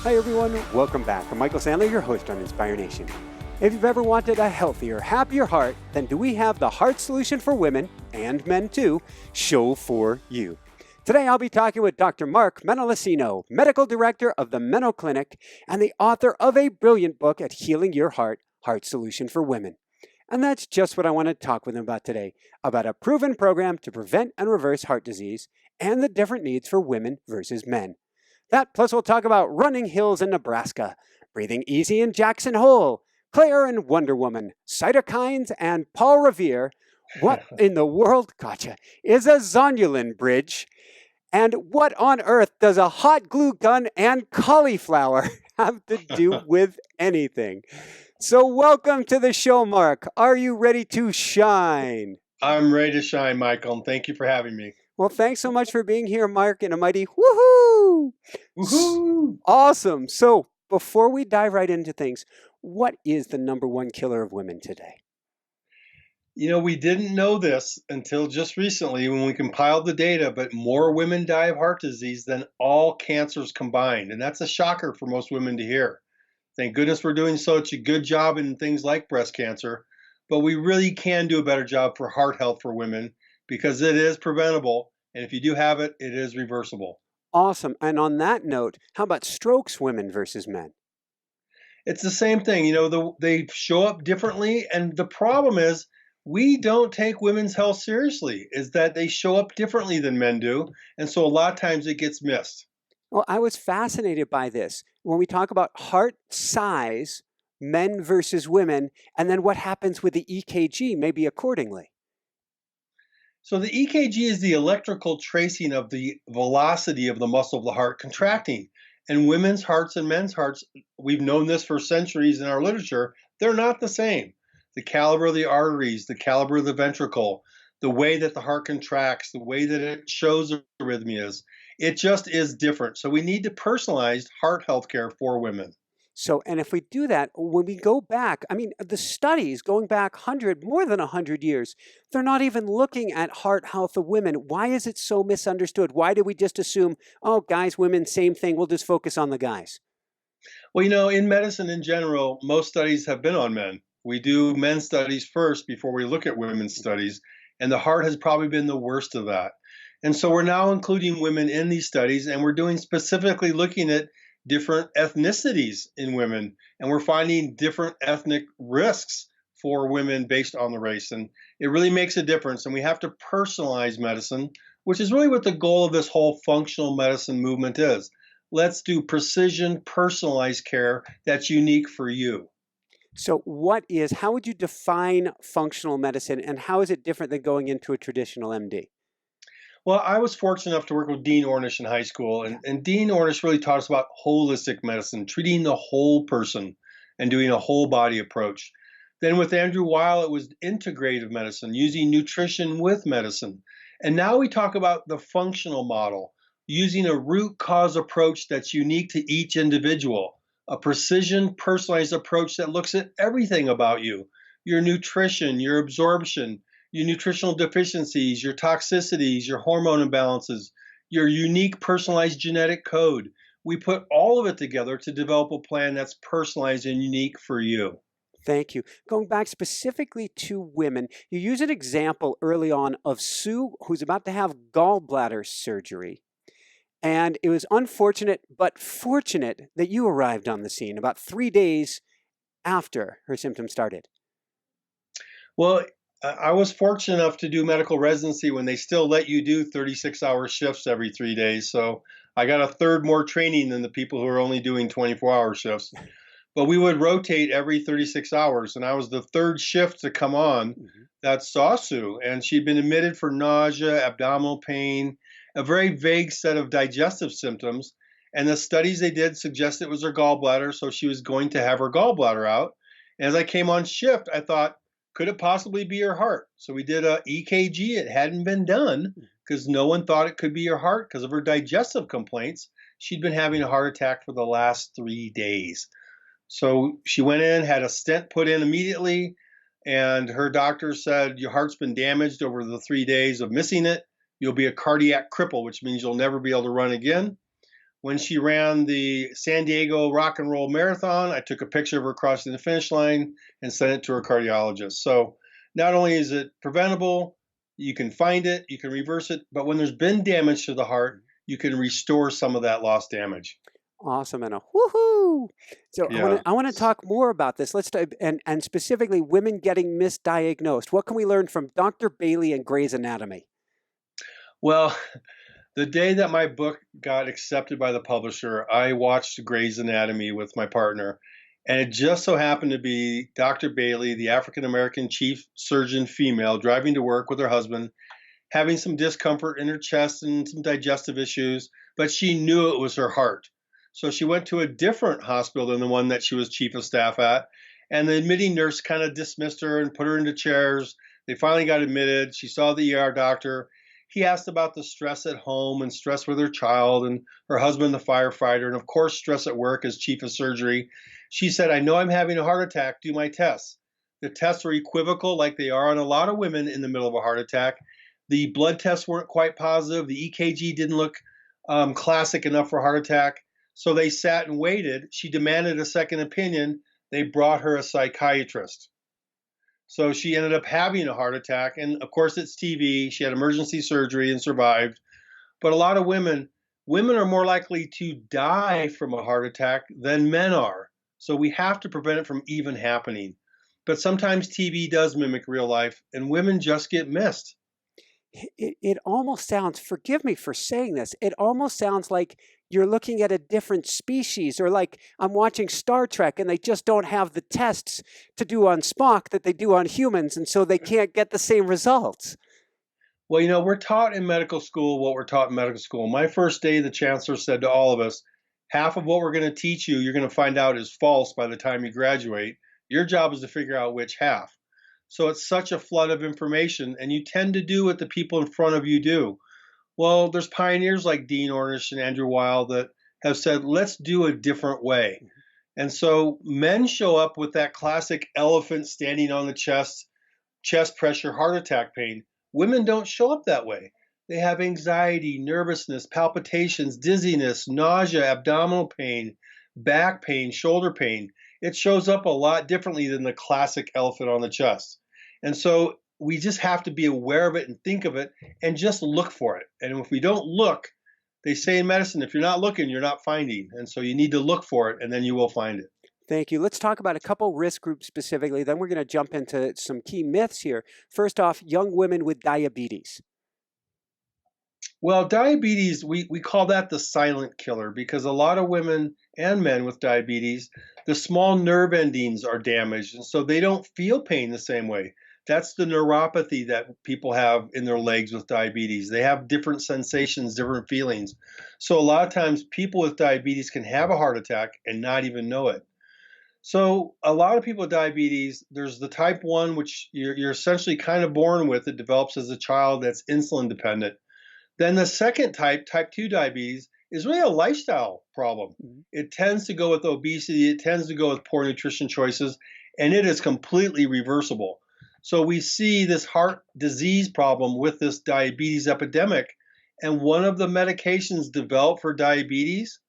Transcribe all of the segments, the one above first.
Hi everyone, welcome back. I'm Michael Sandler, your host on Inspire Nation. If you've ever wanted a healthier, happier heart, then do we have the heart solution for women, and men too, show for you. Today I'll be talking with Dr. Mark Menolascino, Medical Director of the Meno Clinic and the author of a brilliant book at Healing Your Heart, Heart Solution for Women. And that's just what I want to talk with him about today, about a proven program to prevent and reverse heart disease and the different needs for women versus men. That plus we'll talk about running hills in Nebraska, breathing easy in Jackson Hole, Claire and Wonder Woman, cytokines, and Paul Revere. What in the world, gotcha, is a zonulin bridge? And what on earth does a hot glue gun and cauliflower have to do with anything? So welcome to the show, Mark. Are you ready to shine? I'm ready to shine, Michael, and thank you for having me. Well, thanks so much for being here, Mark, in a mighty woohoo! Woohoo! Awesome. So before we dive right into things, what is the number one killer of women today? You know, we didn't know this until just recently when we compiled the data, but more women die of heart disease than all cancers combined. And that's a shocker for most women to hear. Thank goodness we're doing such a good job in things like breast cancer, but we really can do a better job for heart health for women because it is preventable. And if you do have it, it is reversible. Awesome. And on that note, how about strokes, women versus men? It's the same thing. You know, they show up differently. And the problem is we don't take women's health seriously, is that they show up differently than men do. And so a lot of times it gets missed. Well, I was fascinated by this. When we talk about heart size, men versus women, and then what happens with the EKG, maybe accordingly. So the EKG is the electrical tracing of the velocity of the muscle of the heart contracting. And women's hearts and men's hearts, we've known this for centuries in our literature, they're not the same. The caliber of the arteries, the caliber of the ventricle, the way that the heart contracts, the way that it shows arrhythmias, it just is different. So we need to personalize heart health care for women. So, and if we do that, when we go back, I mean, the studies going back more than 100 years, they're not even looking at heart health of women. Why is it so misunderstood? Why do we just assume, oh, guys, women, same thing, we'll just focus on the guys? Well, you know, in medicine in general, most studies have been on men. We do men's studies first before we look at women's studies, and the heart has probably been the worst of that. And so we're now including women in these studies, and we're doing specifically looking at different ethnicities in women, and we're finding different ethnic risks for women based on the race. And it really makes a difference. And we have to personalize medicine, which is really what the goal of this whole functional medicine movement is. Let's do precision, personalized care that's unique for you. So how would you define functional medicine, and how is it different than going into a traditional MD? Well, I was fortunate enough to work with Dean Ornish in high school, and Dean Ornish really taught us about holistic medicine, treating the whole person and doing a whole body approach. Then with Andrew Weil, it was integrative medicine, using nutrition with medicine. And now we talk about the functional model, using a root cause approach that's unique to each individual, a precision, personalized approach that looks at everything about you, your nutrition, your absorption, your nutritional deficiencies, your toxicities, your hormone imbalances, your unique personalized genetic code. We put all of it together to develop a plan that's personalized and unique for you. Thank you. Going back specifically to women, you use an example early on of Sue, who's about to have gallbladder surgery. And it was unfortunate, but fortunate that you arrived on the scene about 3 days after her symptoms started. Well, I was fortunate enough to do medical residency when they still let you do 36-hour shifts every 3 days. So I got a third more training than the people who are only doing 24-hour shifts. But we would rotate every 36 hours. And I was the third shift to come on that saw Sue. And she'd been admitted for nausea, abdominal pain, a very vague set of digestive symptoms. And the studies they did suggest it was her gallbladder. So she was going to have her gallbladder out. And as I came on shift, I thought, could it possibly be her heart? So we did a EKG. It hadn't been done because no one thought it could be her heart because of her digestive complaints. She'd been having a heart attack for the last 3 days. So she went in, had a stent put in immediately, and her doctor said, your heart's been damaged over the 3 days of missing it. You'll be a cardiac cripple, which means you'll never be able to run again. When she ran the San Diego Rock and Roll Marathon, I took a picture of her crossing the finish line and sent it to her cardiologist. So not only is it preventable, you can find it, you can reverse it, but when there's been damage to the heart, you can restore some of that lost damage. Awesome and a woohoo! So Yeah. I want to talk more about this. Let's and specifically women getting misdiagnosed. What can we learn from Dr. Bailey and Grey's Anatomy? Well, the day that my book got accepted by the publisher, I watched Grey's Anatomy with my partner. And it just so happened to be Dr. Bailey, the African American chief surgeon female, driving to work with her husband, having some discomfort in her chest and some digestive issues, but she knew it was her heart. So she went to a different hospital than the one that she was chief of staff at. And the admitting nurse kind of dismissed her and put her into chairs. They finally got admitted. She saw the ER doctor. He asked about the stress at home and stress with her child and her husband, the firefighter, and of course, stress at work as chief of surgery. She said, I know I'm having a heart attack. Do my tests. The tests were equivocal, like they are on a lot of women in the middle of a heart attack. The blood tests weren't quite positive. The EKG didn't look classic enough for a heart attack. So they sat and waited. She demanded a second opinion. They brought her a psychiatrist. So she ended up having a heart attack. And of course, it's TV. She had emergency surgery and survived. But a lot of women are more likely to die from a heart attack than men are. So we have to prevent it from even happening. But sometimes TV does mimic real life, and women just get missed. It almost sounds, forgive me for saying this, it almost sounds like you're looking at a different species, or like I'm watching Star Trek and they just don't have the tests to do on Spock that they do on humans, and so they can't get the same results. Well, we're taught in medical school what we're taught in medical school. My first day, the chancellor said to all of us, half of what we're going to teach you, you're going to find out is false by the time you graduate. Your job is to figure out which half. So it's such a flood of information, and you tend to do what the people in front of you do. Well, there's pioneers like Dean Ornish and Andrew Weil that have said, let's do a different way. And so men show up with that classic elephant standing on the chest pressure, heart attack pain. Women don't show up that way. They have anxiety, nervousness, palpitations, dizziness, nausea, abdominal pain, back pain, shoulder pain. It shows up a lot differently than the classic elephant on the chest. And so we just have to be aware of it and think of it and just look for it. And if we don't look, they say in medicine, if you're not looking, you're not finding. And so you need to look for it, and then you will find it. Thank you. Let's talk about a couple risk groups specifically. Then we're going to jump into some key myths here. First off, young women with diabetes. Well, diabetes, we call that the silent killer because a lot of women and men with diabetes, the small nerve endings are damaged, and so they don't feel pain the same way. That's the neuropathy that people have in their legs with diabetes. They have different sensations, different feelings. So a lot of times people with diabetes can have a heart attack and not even know it. So a lot of people with diabetes, there's the type 1, which you're essentially kind of born with. It develops as a child that's insulin dependent. Then the second type 2 diabetes, is really a lifestyle problem. It tends to go with obesity. It tends to go with poor nutrition choices, and it is completely reversible. So we see this heart disease problem with this diabetes epidemic, and one of the medications developed for diabetes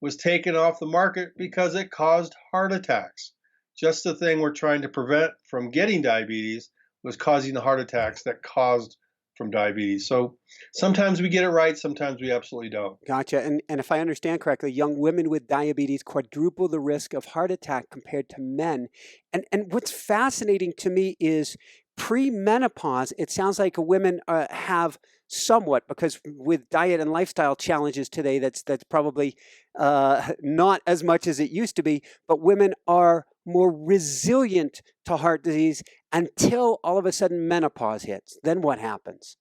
was taken off the market because it caused heart attacks. Just the thing we're trying to prevent from getting diabetes was causing the heart attacks that caused from diabetes. So sometimes we get it right, sometimes we absolutely don't. Gotcha. And if I understand correctly, young women with diabetes quadruple the risk of heart attack compared to men. And what's fascinating to me is pre-menopause, it sounds like women have somewhat, because with diet and lifestyle challenges today, that's probably not as much as it used to be, but women are more resilient to heart disease until all of a sudden menopause hits. Then what happens?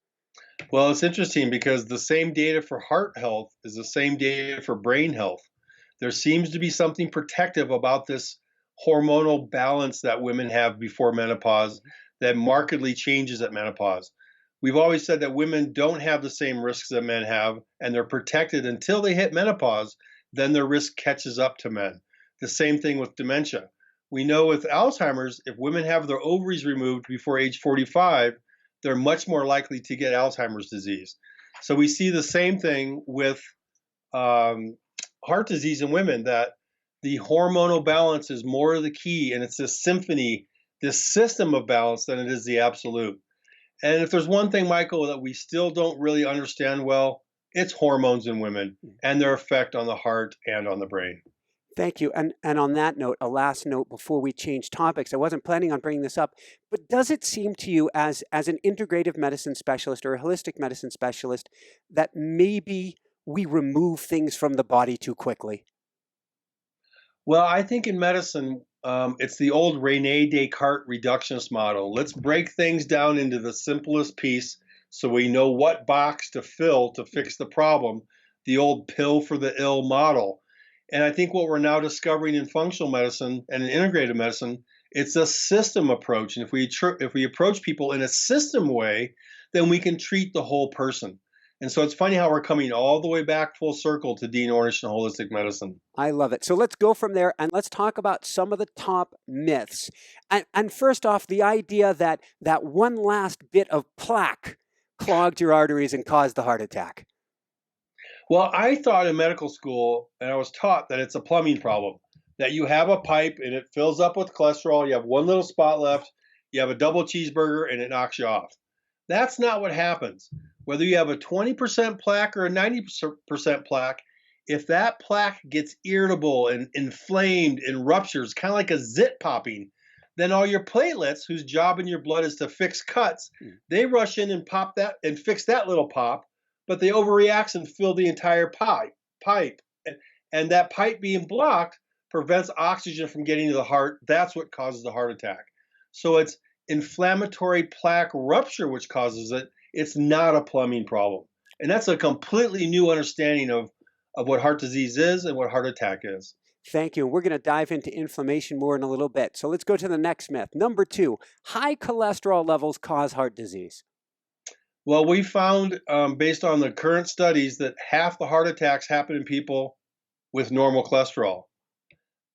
Well, it's interesting because the same data for heart health is the same data for brain health. There seems to be something protective about this hormonal balance that women have before menopause that markedly changes at menopause. We've always said that women don't have the same risks that men have, and they're protected until they hit menopause. Then their risk catches up to men. The same thing with dementia. We know with Alzheimer's, if women have their ovaries removed before age 45, they're much more likely to get Alzheimer's disease. So we see the same thing with heart disease in women, that the hormonal balance is more the key, and it's this symphony, this system of balance, than it is the absolute. And if there's one thing, Michael, that we still don't really understand well, it's hormones in women and their effect on the heart and on the brain. Thank you. And on that note, a last note before we change topics. I wasn't planning on bringing this up, but does it seem to you as an integrative medicine specialist or a holistic medicine specialist that maybe we remove things from the body too quickly? Well, I think in medicine, it's the old Rene Descartes reductionist model. Let's break things down into the simplest piece so we know what box to fill to fix the problem, the old pill for the ill model. And I think what we're now discovering in functional medicine and in integrative medicine, it's a system approach. And if we approach people in a system way, then we can treat the whole person. And so it's funny how we're coming all the way back full circle to Dean Ornish and holistic medicine. I love it. So let's go from there and let's talk about some of the top myths. And first off, the idea that one last bit of plaque clogged your arteries and caused the heart attack. Well, I thought in medical school, and I was taught that it's a plumbing problem, that you have a pipe and it fills up with cholesterol, you have one little spot left, you have a double cheeseburger, and it knocks you off. That's not what happens. Whether you have a 20% plaque or a 90% plaque, if that plaque gets irritable and inflamed and ruptures, kind of like a zit popping, then all your platelets, whose job in your blood is to fix cuts, they rush in and pop that and fix that little pop, but they overreact and fill the entire pipe. And that pipe being blocked prevents oxygen from getting to the heart. That's what causes the heart attack. So it's inflammatory plaque rupture which causes it. It's not a plumbing problem. And that's a completely new understanding of what heart disease is and what heart attack is. Thank you. We're going to dive into inflammation more in a little bit. So let's go to the next myth. Number 2, high cholesterol levels cause heart disease. Well, we found, based on the current studies, that half the heart attacks happen in people with normal cholesterol.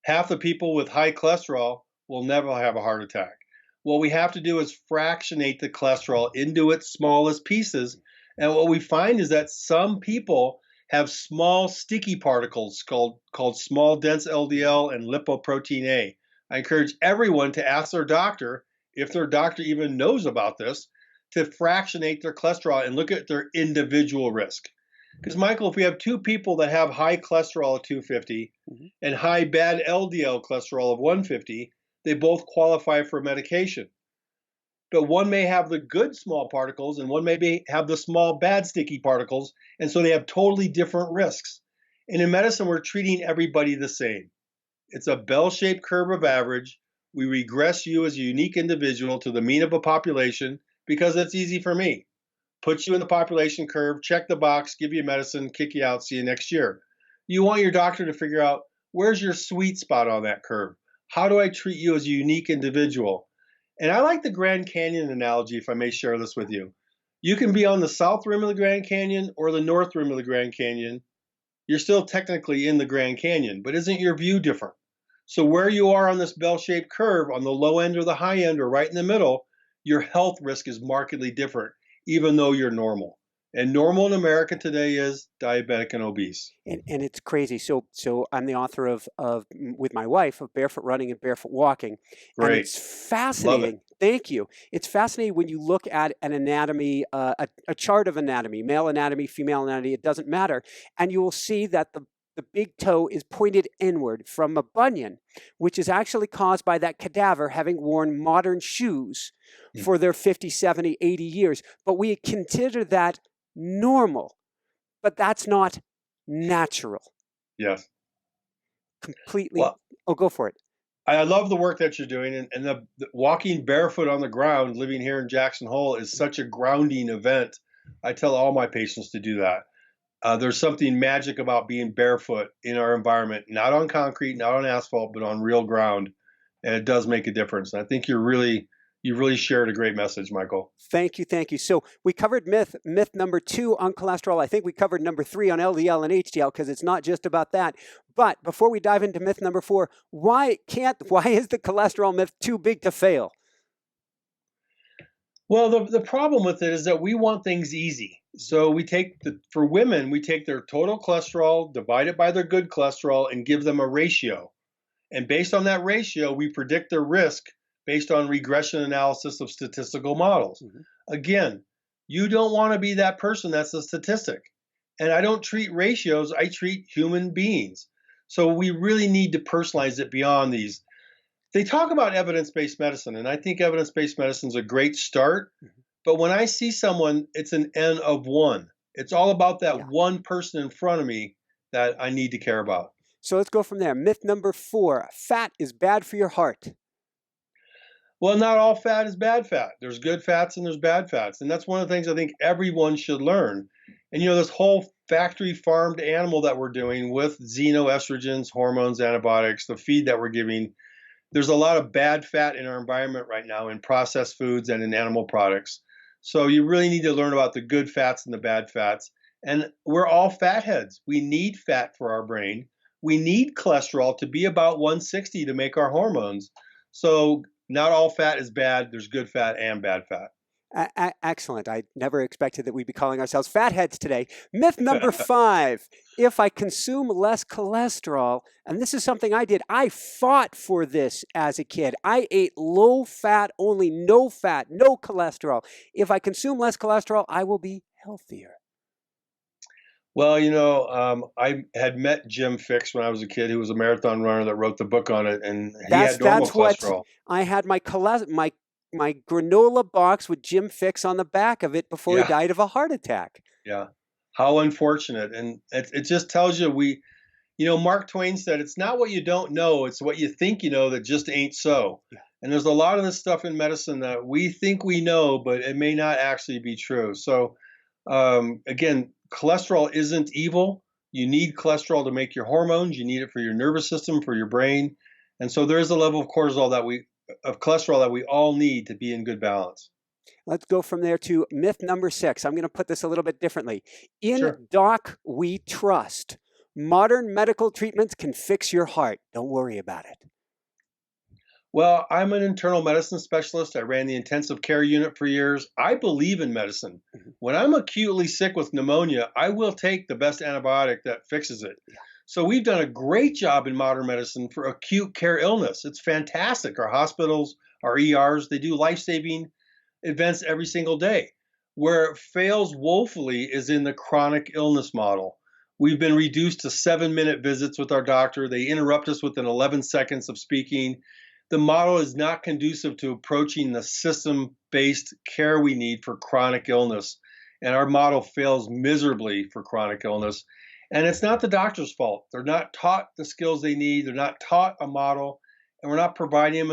Half the people with high cholesterol will never have a heart attack. What we have to do is fractionate the cholesterol into its smallest pieces. And what we find is that some people have small sticky particles called small dense LDL and lipoprotein A. I encourage everyone to ask their doctor, if their doctor even knows about this, to fractionate their cholesterol and look at their individual risk. Because, Michael, if we have two people that have high cholesterol of 250 and high bad LDL cholesterol of 150, they both qualify for medication. But one may have the good small particles and one may have the small bad sticky particles, and so they have totally different risks. And in medicine, we're treating everybody the same. It's a bell-shaped curve of average. We regress you as a unique individual to the mean of a population because it's easy for me. Put you in the population curve, check the box, give you medicine, kick you out, see you next year. You want your doctor to figure out, where's your sweet spot on that curve? How do I treat you as a unique individual? And I like the Grand Canyon analogy, if I may share this with you. You can be on the south rim of the Grand Canyon or the north rim of the Grand Canyon. You're still technically in the Grand Canyon, but isn't your view different? So where you are on this bell-shaped curve, on the low end or the high end or right in the middle, your health risk is markedly different, even though you're normal. And normal in America today is diabetic and obese. And it's crazy. So I'm the author of with my wife, of Barefoot Running and Barefoot Walking. Great. And it's fascinating. Love it. Thank you. It's fascinating when you look at an anatomy, a chart of anatomy, male anatomy, female anatomy, it doesn't matter. And you will see that the big toe is pointed inward from a bunion, which is actually caused by that cadaver having worn modern shoes for their 50, 70, 80 years. But we consider that normal, but that's not natural. Yes. Completely. Well, go for it. I love the work that you're doing, and the walking barefoot on the ground, living here in Jackson Hole, is such a grounding event. I tell all my patients to do that. There's something magic about being barefoot in our environment, not on concrete, not on asphalt, but on real ground, and it does make a difference. And I think you really shared a great message, Michael. Thank you, thank you. So we covered myth number 2 on cholesterol. I think we covered number 3 on LDL and HDL because it's not just about that. But before we dive into myth number 4, why is the cholesterol myth too big to fail? Well, the problem with it is that we want things easy. So for women, we take their total cholesterol, divide it by their good cholesterol, and give them a ratio. And based on that ratio, we predict their risk based on regression analysis of statistical models. Again, you don't want to be that person that's a statistic. And I don't treat ratios, I treat human beings. So we really need to personalize it beyond these. They talk about evidence-based medicine, and I think evidence-based medicine is a great start. But when I see someone, it's an N of one. It's all about that one person in front of me that I need to care about. So let's go from there. Myth number 4, fat is bad for your heart. Well, not all fat is bad fat. There's good fats and there's bad fats. And that's one of the things I think everyone should learn. And this whole factory farmed animal that we're doing with xenoestrogens, hormones, antibiotics, the feed that we're giving, there's a lot of bad fat in our environment right now in processed foods and in animal products. So you really need to learn about the good fats and the bad fats. And we're all fatheads. We need fat for our brain. We need cholesterol to be about 160 to make our hormones. So not all fat is bad. There's good fat and bad fat. Excellent. I never expected that we'd be calling ourselves fatheads today. Myth number 5, if I consume less cholesterol, and this is something I did, I fought for this as a kid. I ate low fat, only no fat, no cholesterol. If I consume less cholesterol, I will be healthier. Well, I had met Jim Fixx when I was a kid, who was a marathon runner that wrote the book on it, and he had normal cholesterol. I had my granola box with Jim Fixx on the back of it before he died of a heart attack. Yeah. How unfortunate. And it just tells you Mark Twain said, it's not what you don't know, it's what you think you know that just ain't so. Yeah. And there's a lot of this stuff in medicine that we think we know, but it may not actually be true. So again, cholesterol isn't evil. You need cholesterol to make your hormones. You need it for your nervous system, for your brain. And so there is a level of cholesterol that we all need to be in good balance. Let's go from there to myth number 6. I'm going to put this a little bit differently. Doc we trust. Modern medical treatments can fix your heart. Don't worry about it. Well, I'm an internal medicine specialist. I ran the intensive care unit for years. I believe in medicine. When I'm acutely sick with pneumonia, I will take the best antibiotic that fixes it. Yeah. So we've done a great job in modern medicine for acute care illness. It's fantastic. Our hospitals, our ERs, they do life-saving events every single day. Where it fails woefully is in the chronic illness model. We've been reduced to 7-minute visits with our doctor. They interrupt us within 11 seconds of speaking. The model is not conducive to approaching the system-based care we need for chronic illness. And our model fails miserably for chronic illness. And it's not the doctor's fault. They're not taught the skills they need. They're not taught a model. And we're not providing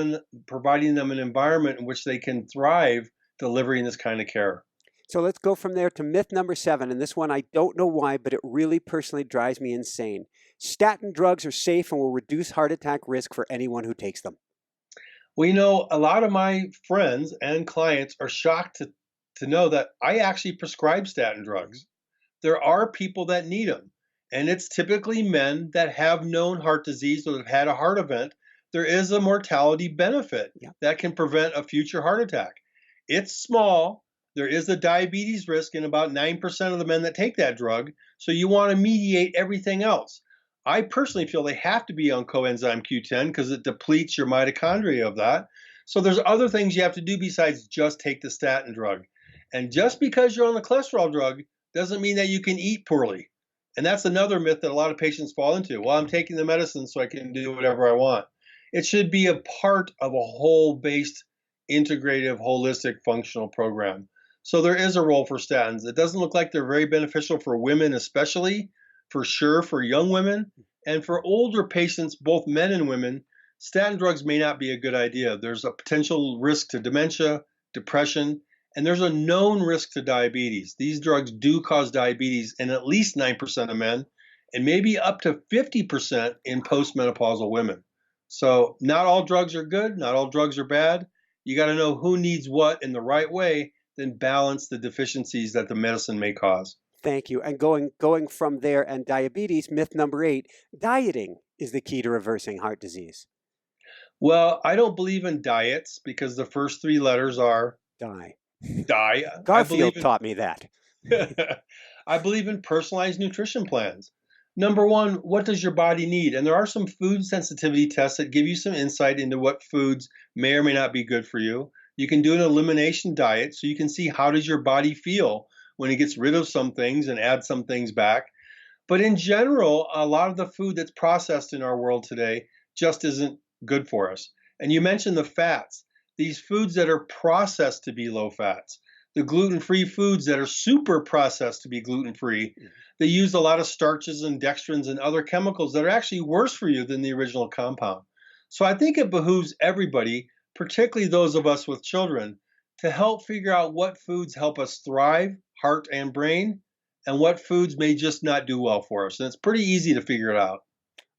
them an environment in which they can thrive delivering this kind of care. So let's go from there to myth number 7. And this one, I don't know why, but it really personally drives me insane. Statin drugs are safe and will reduce heart attack risk for anyone who takes them. Well, a lot of my friends and clients are shocked to know that I actually prescribe statin drugs. There are people that need them, and it's typically men that have known heart disease or have had a heart event. There is a mortality benefit that can prevent a future heart attack. It's small. There is a diabetes risk in about 9% of the men that take that drug, so you want to mediate everything else. I personally feel they have to be on coenzyme Q10 because it depletes your mitochondria of that. So there's other things you have to do besides just take the statin drug. And just because you're on the cholesterol drug doesn't mean that you can eat poorly. And that's another myth that a lot of patients fall into. Well, I'm taking the medicine so I can do whatever I want. It should be a part of a whole-based, integrative, holistic, functional program. So there is a role for statins. It doesn't look like they're very beneficial for women, especially. For sure, for young women and for older patients, both men and women, statin drugs may not be a good idea. There's a potential risk to dementia, depression, and there's a known risk to diabetes. These drugs do cause diabetes in at least 9% of men and maybe up to 50% in postmenopausal women. So not all drugs are good, not all drugs are bad. You got to know who needs what in the right way, then balance the deficiencies that the medicine may cause. Thank you. And going from there and diabetes, myth number 8, dieting is the key to reversing heart disease. Well, I don't believe in diets because the first 3 letters are die. Die. Garfield taught me that. I believe in personalized nutrition plans. Number one, what does your body need? And there are some food sensitivity tests that give you some insight into what foods may or may not be good for you. You can do an elimination diet so you can see how does your body feel when it gets rid of some things and adds some things back. But in general, a lot of the food that's processed in our world today just isn't good for us. And you mentioned the fats, these foods that are processed to be low fats, the gluten-free foods that are super processed to be gluten-free. They use a lot of starches and dextrins and other chemicals that are actually worse for you than the original compound. So I think it behooves everybody, particularly those of us with children, to help figure out what foods help us thrive, heart and brain, and what foods may just not do well for us. And it's pretty easy to figure it out.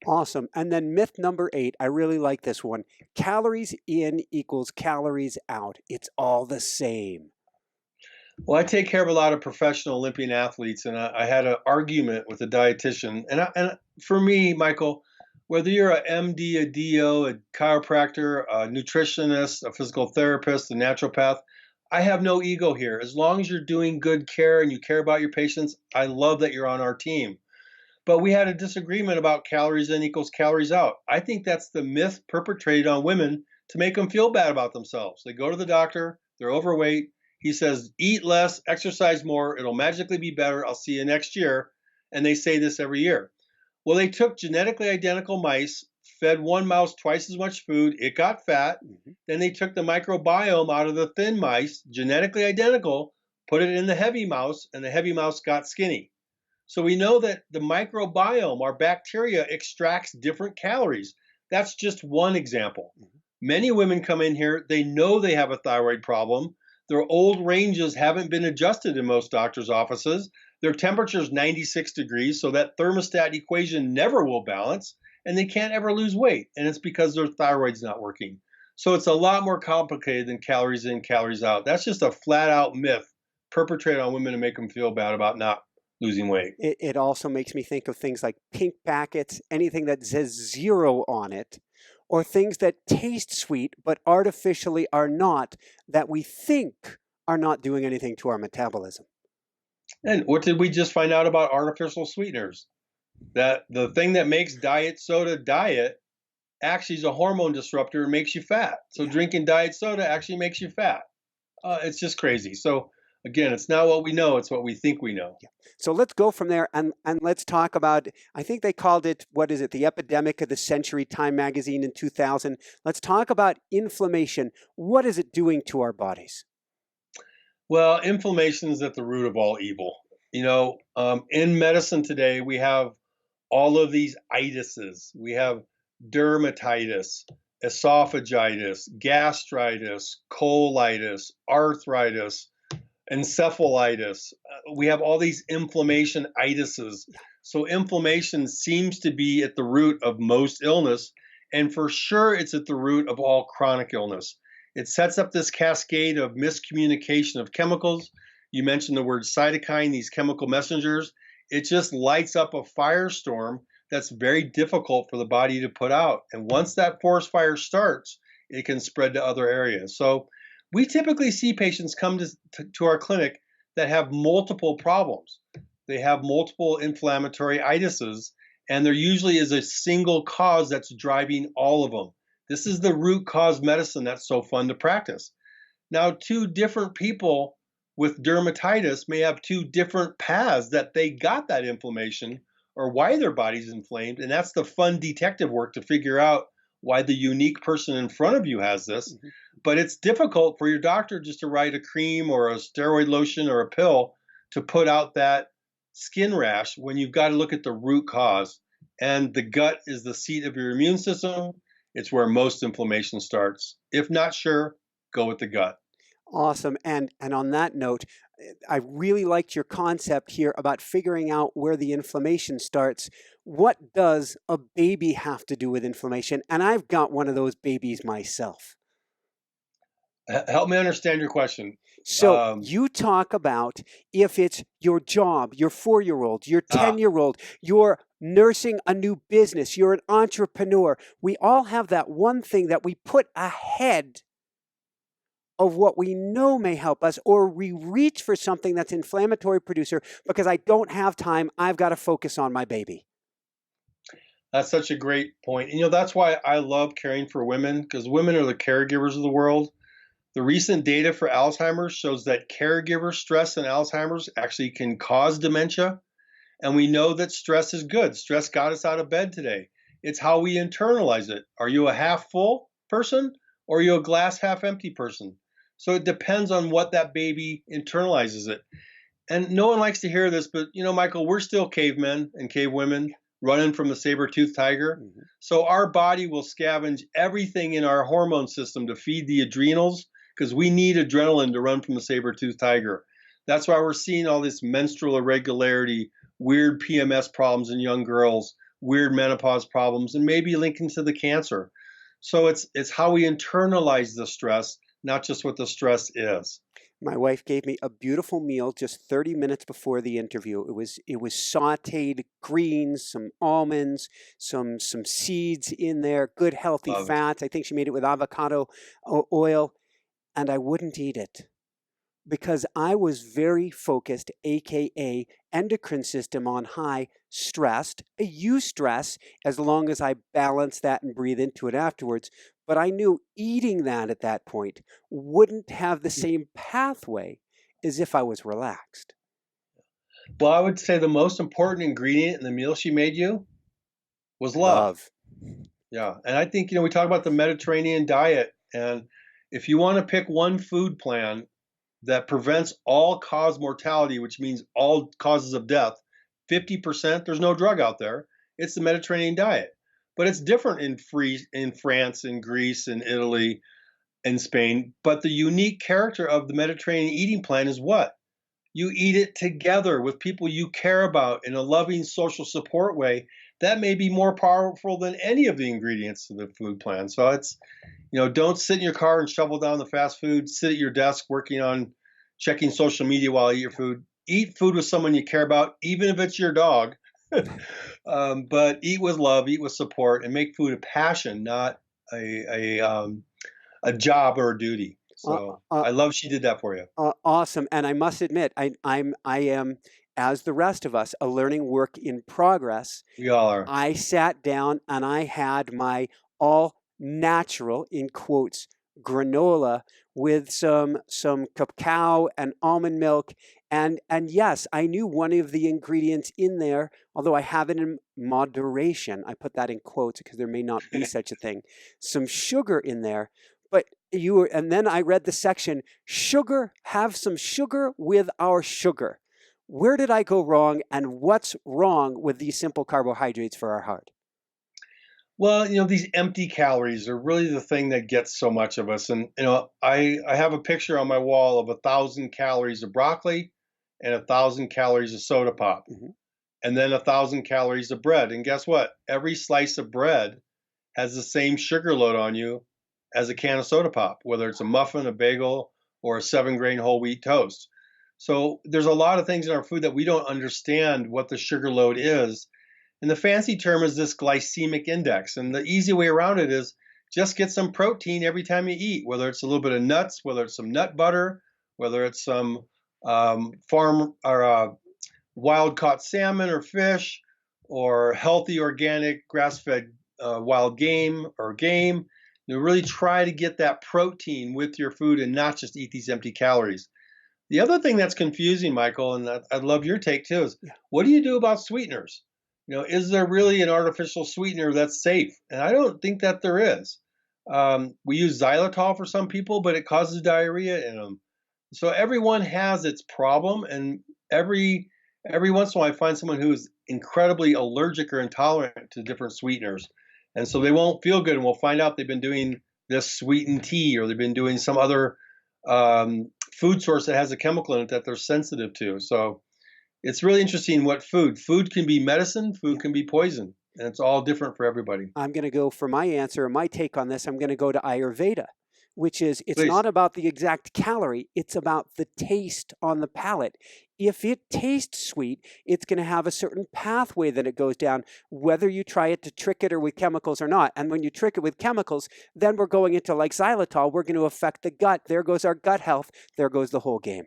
Awesome. And then myth number 8, I really like this one. Calories in equals calories out. It's all the same. Well, I take care of a lot of professional Olympian athletes, and I had an argument with a dietitian. And for me, Michael, whether you're a MD, a DO, a chiropractor, a nutritionist, a physical therapist, a naturopath, I have no ego here. As long as you're doing good care and you care about your patients, I love that you're on our team. But we had a disagreement about calories in equals calories out. I think that's the myth perpetrated on women to make them feel bad about themselves. They go to the doctor, they're overweight. He says, eat less, exercise more, it'll magically be better. I'll see you next year. And they say this every year. Well, they took genetically identical mice, fed one mouse twice as much food, it got fat. Then they took the microbiome out of the thin mice, genetically identical, put it in the heavy mouse, and the heavy mouse got skinny. So we know that the microbiome, our bacteria, extracts different calories. That's just one example. Many women come in here, they know they have a thyroid problem. Their old ranges haven't been adjusted in most doctors' offices. Their temperature is 96 degrees, so that thermostat equation never will balance, and they can't ever lose weight. And it's because their thyroid's not working. So it's a lot more complicated than calories in, calories out. That's just a flat out myth perpetrated on women to make them feel bad about not losing weight. It also makes me think of things like pink packets, anything that says 0 on it, or things that taste sweet but artificially are not, that we think are not doing anything to our metabolism. And what did we just find out about artificial sweeteners? That the thing that makes diet soda diet actually is a hormone disruptor and makes you fat. So drinking diet soda actually makes you fat. It's just crazy. So again, it's not what we know, it's what we think we know. So let's go from there and let's talk about, I think they called it, what is it, the epidemic of the century, Time magazine in 2000. Let's talk about inflammation. What is it doing to our bodies? Well, inflammation is at the root of all evil. In medicine today, we have all of these itises. We have dermatitis, esophagitis, gastritis, colitis, arthritis, encephalitis. We have all these inflammation itises. So inflammation seems to be at the root of most illness, and for sure it's at the root of all chronic illness. It sets up this cascade of miscommunication of chemicals. You mentioned the word cytokine, these chemical messengers. It just lights up a firestorm that's very difficult for the body to put out. And once that forest fire starts, it can spread to other areas. So we typically see patients come to our clinic that have multiple problems. They have multiple inflammatory itises, and there usually is a single cause that's driving all of them. This is the root cause medicine that's so fun to practice. Now, two different people with dermatitis may have two different paths that they got that inflammation or why their body's inflamed, and that's the fun detective work to figure out why the unique person in front of you has this. But it's difficult for your doctor just to write a cream or a steroid lotion or a pill to put out that skin rash when you've got to look at the root cause. And the gut is the seat of your immune system. It's where most inflammation starts. If not sure, go with the gut. Awesome. And on that note, I really liked your concept here about figuring out where the inflammation starts. What does a baby have to do with inflammation? And I've got one of those babies myself. Help me understand your question. So you talk about if it's your job, your 4-year-old, your 10-year-old, you're nursing a new business, you're an entrepreneur. We all have that one thing that we put ahead of what we know may help us, or we reach for something that's inflammatory producer because I don't have time. I've got to focus on my baby. That's such a great point. And, that's why I love caring for women, because women are the caregivers of the world. The recent data for Alzheimer's shows that caregiver stress in Alzheimer's actually can cause dementia. And we know that stress is good. Stress got us out of bed today. It's how we internalize it. Are you a half full person, or are you a glass half empty person? So it depends on what that baby internalizes it. And no one likes to hear this, but Michael, we're still cavemen and cavewomen running from the saber-toothed tiger. Mm-hmm. So our body will scavenge everything in our hormone system to feed the adrenals, because we need adrenaline to run from the saber-toothed tiger. That's why we're seeing all this menstrual irregularity, weird PMS problems in young girls, weird menopause problems, and maybe linking to the cancer. So it's how we internalize the stress, not just what the stress is. My wife gave me a beautiful meal just 30 minutes before the interview. It was sautéed greens, some almonds, some seeds in there, good healthy fats. I think she made it with avocado oil, and I wouldn't eat it because I was very focused, aka endocrine system on high, stressed. I use stress as long as I balance that and breathe into it afterwards. But I knew eating that at that point wouldn't have the same pathway as if I was relaxed. Well, I would say the most important ingredient in the meal she made you was love. Yeah. And I think, we talk about the Mediterranean diet. And if you want to pick one food plan that prevents all cause mortality, which means all causes of death, 50%, there's no drug out there. It's the Mediterranean diet. But it's different in France, in Greece, in Italy, in Spain. But the unique character of the Mediterranean eating plan is what? You eat it together with people you care about in a loving social support way. That may be more powerful than any of the ingredients of the food plan. So it's, don't sit in your car and shovel down the fast food. Sit at your desk working on checking social media while you eat your food. Eat food with someone you care about, even if it's your dog. But eat with love, eat with support, and make food a passion, not a job or a duty. So I love she did that for you. Awesome. And I must admit, I am, as the rest of us, a learning work in progress. We all are. I sat down and I had my all natural, in quotes, granola with some cacao and almond milk. And yes, I knew one of the ingredients in there, although I have it in moderation. I put that in quotes because there may not be such a thing. Some sugar in there. But and then I read the section, sugar, have some sugar with our sugar. Where did I go wrong, and what's wrong with these simple carbohydrates for our heart? Well, these empty calories are really the thing that gets so much of us. And, I have a picture on my wall of 1,000 calories of broccoli and 1,000 calories of soda pop, and then 1,000 calories of bread. And guess what? Every slice of bread has the same sugar load on you as a can of soda pop, whether it's a muffin, a bagel, or a 7-grain whole wheat toast. So there's a lot of things in our food that we don't understand what the sugar load is. And the fancy term is this glycemic index. And the easy way around it is just get some protein every time you eat, whether it's a little bit of nuts, whether it's some nut butter, whether it's some farm or wild caught salmon or fish, or healthy organic grass-fed wild game or game. Really try to get that protein with your food and not just eat these empty calories. The other thing that's confusing, Michael, and I'd love your take too, is what do you do about sweeteners? Is there really an artificial sweetener that's safe? And I don't think that there is. We use xylitol for some people, but it causes diarrhea in them. So everyone has its problem, and every once in a while I find someone who is incredibly allergic or intolerant to different sweeteners. And so they won't feel good, and we'll find out they've been doing this sweetened tea, or they've been doing some other food source that has a chemical in it that they're sensitive to. So it's really interesting what food can be medicine, food can be poison, and it's all different for everybody. I'm going to go for my answer, my take on this. I'm going to go to Ayurveda, which is it's Please. not about the exact calorie, it's about the taste on the palate. If it tastes sweet, it's going to have a certain pathway that it goes down, whether you try it to trick it or with chemicals or not. And when you trick it with chemicals, then we're going into like xylitol, we're going to affect the gut. There goes our gut health. There goes the whole game.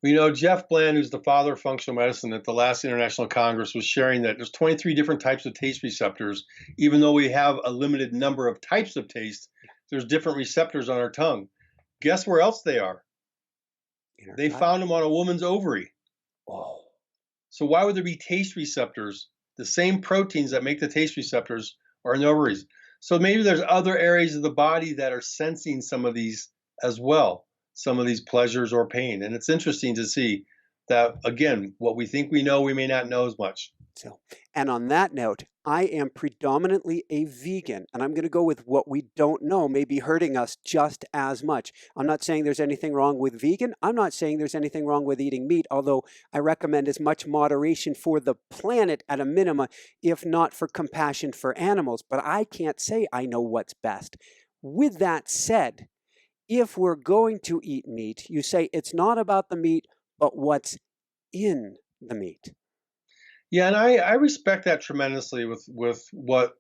You know, Jeff Bland, who's the father of functional medicine at the last International Congress, was sharing that there's 23 different types of taste receptors. Even though we have a limited number of types of taste, there's different receptors on our tongue. Guess where else they are? They found them on a woman's ovary. Oh. So why would there be taste receptors? The same proteins that make the taste receptors are in the ovaries. So maybe there's other areas of the body that are sensing some of these as well, some of these pleasures or pain. And it's interesting to see that, again, what we think we know, we may not know as much. So, and on that note, I am predominantly a vegan, and I'm going to go with what we don't know may be hurting us just as much. I'm not saying there's anything wrong with vegan. I'm not saying there's anything wrong with eating meat, although I recommend as much moderation for the planet at a minimum, if not for compassion for animals. But I can't say I know what's best. With that said, if we're going to eat meat, you say it's not about the meat, but what's in the meat. Yeah, and I respect that tremendously with what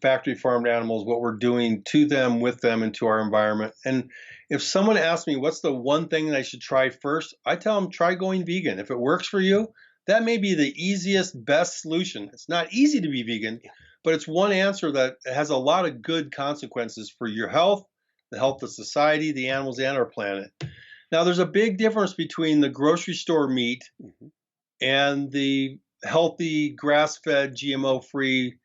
factory farmed animals, what we're doing to them, with them, and to our environment. And if someone asks me what's the one thing that I should try first, I tell them try going vegan. If it works for you, that may be the easiest, best solution. It's not easy to be vegan, but it's one answer that has a lot of good consequences for your health, the health of society, the animals, and our planet. Now, there's a big difference between the grocery store meat and the healthy, grass-fed, GMO-free,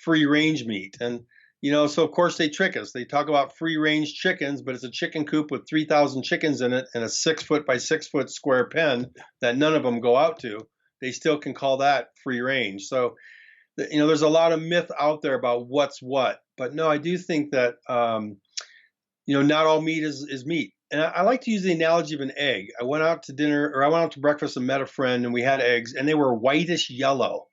free-range meat. And, you know, so of course they trick us. They talk about free-range chickens, but it's a chicken coop with 3,000 chickens in it and a 6-foot by 6-foot square pen that none of them go out to. They still can call that free-range. So, you know, there's a lot of myth out there about what's what. But no, I do think that, you know, not all meat is meat. And I like to use the analogy of an egg. I went out to dinner, or I went out to breakfast and met a friend, and we had eggs, and they were whitish yellow.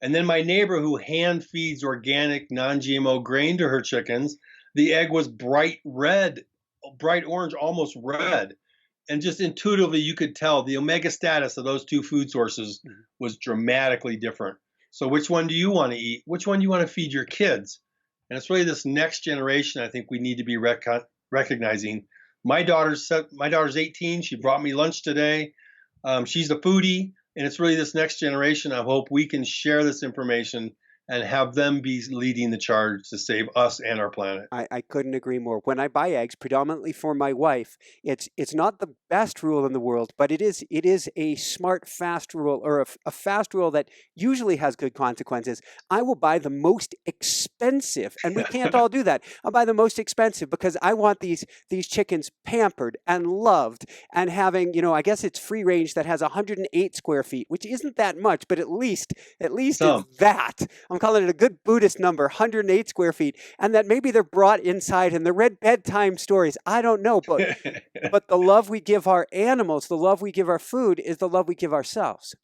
And then my neighbor, who hand feeds organic, non-GMO grain to her chickens, the egg was bright red, bright orange, almost red. And just intuitively, you could tell the omega status of those two food sources was dramatically different. So which one do you want to eat? Which one do you want to feed your kids? And it's really this next generation I think we need to be recognizing. My daughter's 18. She brought me lunch today. She's a foodie, and it's really this next generation. I hope we can share this information and have them be leading the charge to save us and our planet. I couldn't agree more. When I buy eggs, predominantly for my wife, it's not the best rule in the world, but it is a smart, fast rule, or a fast rule that usually has good consequences. I will buy the most expensive, and we can't all do that. I'll buy the most expensive because I want these chickens pampered and loved and having, you know, I guess it's free range that has 108 square feet, which isn't that much, but at least it's that. I'm calling it a good Buddhist number, 108 square feet, and that maybe they're brought inside and they're read bedtime stories. I don't know, but the love we give our animals, the love we give our food is the love we give ourselves.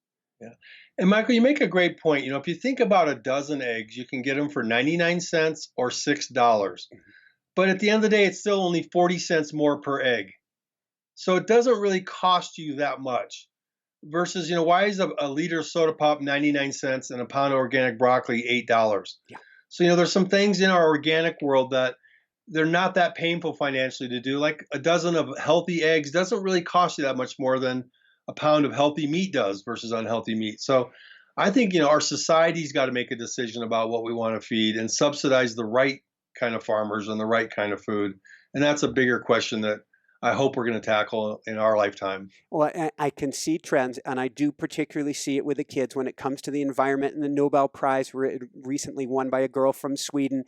Yeah. And Michael, you make a great point. You know, if you think about a dozen eggs, you can get them for 99 cents or $6. But at the end of the day, it's still only 40 cents more per egg. So it doesn't really cost you that much. Versus, you know, why is a liter of soda pop 99 cents and a pound of organic broccoli $8? Yeah. So, you know, there's some things in our organic world that they're not that painful financially to do. Like a dozen of healthy eggs doesn't really cost you that much more than a pound of healthy meat does versus unhealthy meat. So I think, you know, our society's got to make a decision about what we want to feed and subsidize the right kind of farmers and the right kind of food. And that's a bigger question that I hope we're going to tackle in our lifetime. Well, I can see trends, and I do particularly see it with the kids when it comes to the environment, and the Nobel Prize recently won by a girl from Sweden.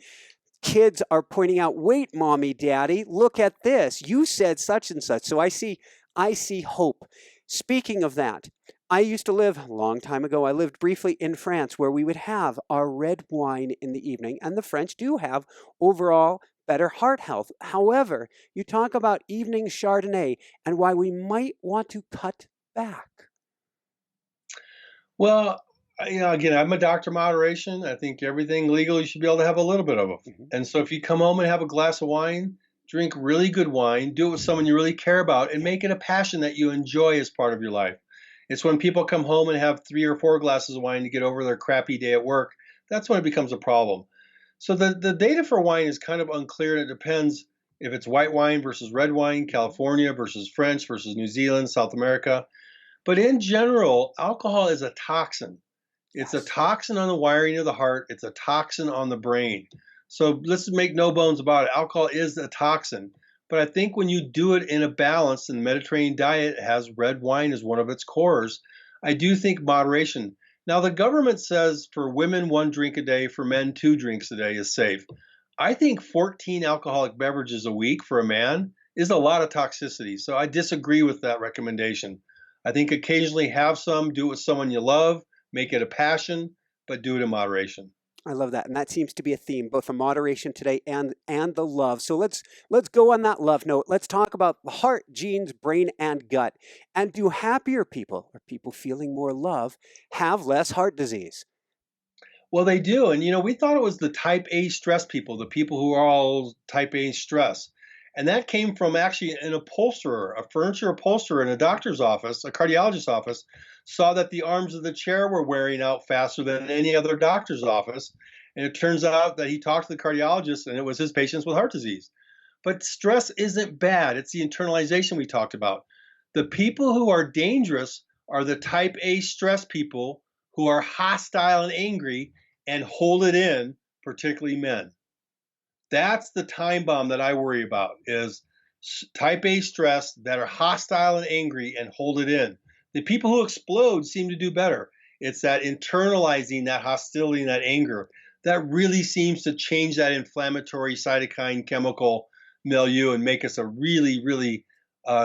Kids are pointing out, wait, mommy, daddy, look at this. You said such and such. So I see hope. Speaking of that, I used to live a long time ago. I lived briefly in France where we would have our red wine in the evening, and the French do have overall better heart health. However, you talk about evening Chardonnay and why we might want to cut back. Well, you know, again, I'm a doctor of moderation. I think everything legal, you should be able to have a little bit of it. And so if you come home and have a glass of wine, drink really good wine, do it with someone you really care about, and make it a passion that you enjoy as part of your life. It's when people come home and have 3 or 4 glasses of wine to get over their crappy day at work, that's when it becomes a problem. So the data for wine is kind of unclear, and it depends if it's white wine versus red wine, California versus French versus New Zealand, South America. But in general, alcohol is a toxin. It's a Yes. toxin on the wiring of the heart. It's a toxin on the brain. So let's make no bones about it. Alcohol is a toxin. But I think when you do it in a balance, and the Mediterranean diet has red wine as one of its cores, I do think moderation. Now, the government says for women, 1 drink a day, for men, 2 drinks a day is safe. I think 14 alcoholic beverages a week for a man is a lot of toxicity. So I disagree with that recommendation. I think occasionally have some, do it with someone you love, make it a passion, but do it in moderation. I love that, and that seems to be a theme, both the moderation today and the love. So let's go on that love note. Let's talk about the heart, genes, brain, and gut. And do happier people, or people feeling more love, have less heart disease? Well, they do. And, we thought it was the type A stress people, the people who are all type A stress. And that came from actually an upholsterer, a furniture upholsterer in a doctor's office, a cardiologist's office, saw that the arms of the chair were wearing out faster than any other doctor's office. And it turns out that he talked to the cardiologist and it was his patients with heart disease. But stress isn't bad. It's the internalization we talked about. The people who are dangerous are the type A stress people who are hostile and angry and hold it in, particularly men. That's the time bomb that I worry about is type A stress that are hostile and angry and hold it in. The people who explode seem to do better. It's that internalizing that hostility and that anger that really seems to change that inflammatory cytokine chemical milieu and make us a really, really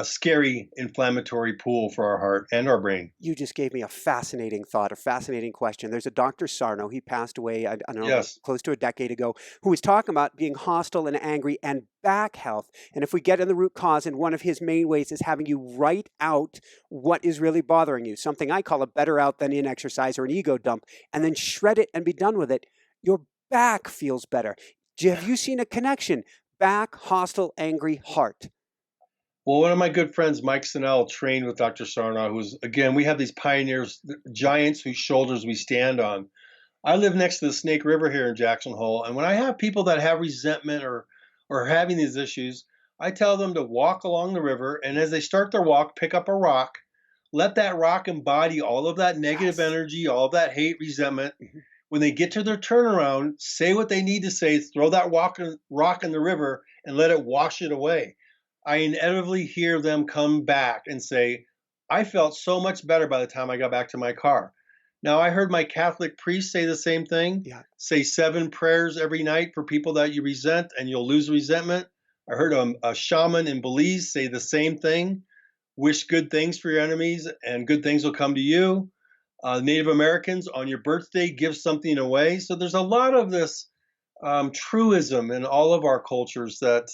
scary inflammatory pool for our heart and our brain. You just gave me a fascinating thought, a fascinating question. There's a Dr. Sarno, he passed away, I don't know, Yes. close to a decade ago, who was talking about being hostile and angry and back health. And if we get in the root cause, and one of his main ways is having you write out what is really bothering you, something I call a better out than in exercise or an ego dump, and then shred it and be done with it, your back feels better. Have you seen a connection? Back, hostile, angry, heart. Well, one of my good friends, Mike Sinnell, trained with Dr. Sarna, who's, again, we have these pioneers, giants whose shoulders we stand on. I live next to the Snake River here in Jackson Hole, and when I have people that have resentment or having these issues, I tell them to walk along the river, and as they start their walk, pick up a rock, let that rock embody all of that negative Yes. energy, all of that hate, resentment. When they get to their turnaround, say what they need to say, throw that rock in the river, and let it wash it away. I inevitably hear them come back and say, I felt so much better by the time I got back to my car. Now, I heard my Catholic priest say the same thing. Yeah. Say 7 prayers every night for people that you resent and you'll lose resentment. I heard a shaman in Belize say the same thing. Wish good things for your enemies and good things will come to you. Native Americans, on your birthday, give something away. So there's a lot of this truism in all of our cultures that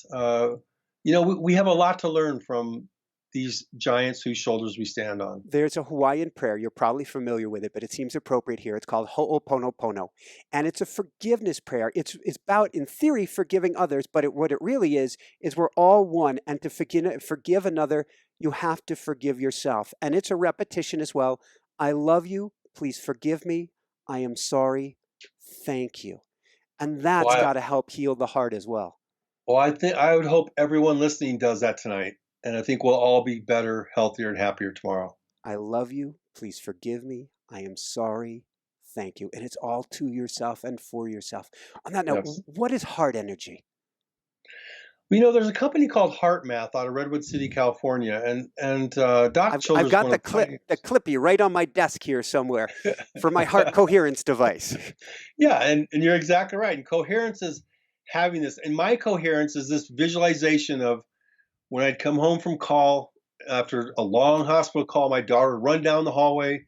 we have a lot to learn from these giants whose shoulders we stand on. There's a Hawaiian prayer. You're probably familiar with it, but it seems appropriate here. It's called Ho'oponopono, and it's a forgiveness prayer. It's about, in theory, forgiving others, but what it really is we're all one, and to forgive another, you have to forgive yourself. And it's a repetition as well. I love you. Please forgive me. I am sorry. Thank you. And that's Well, got to help heal the heart as well. I think I would hope everyone listening does that tonight, and I think we'll all be better, healthier, and happier tomorrow. I love you. Please forgive me. I am sorry. Thank you. And it's all to yourself and for yourself. On that note, Yes. what is heart energy? There's a company called Heart Math out of Redwood City, California, and Doc I've Childers, got one the of the clippy right on my desk here somewhere for my heart coherence device. Yeah, and you're exactly right. And coherence is having this. And my coherence is this visualization of when I'd come home from call after a long hospital call, my daughter would run down the hallway,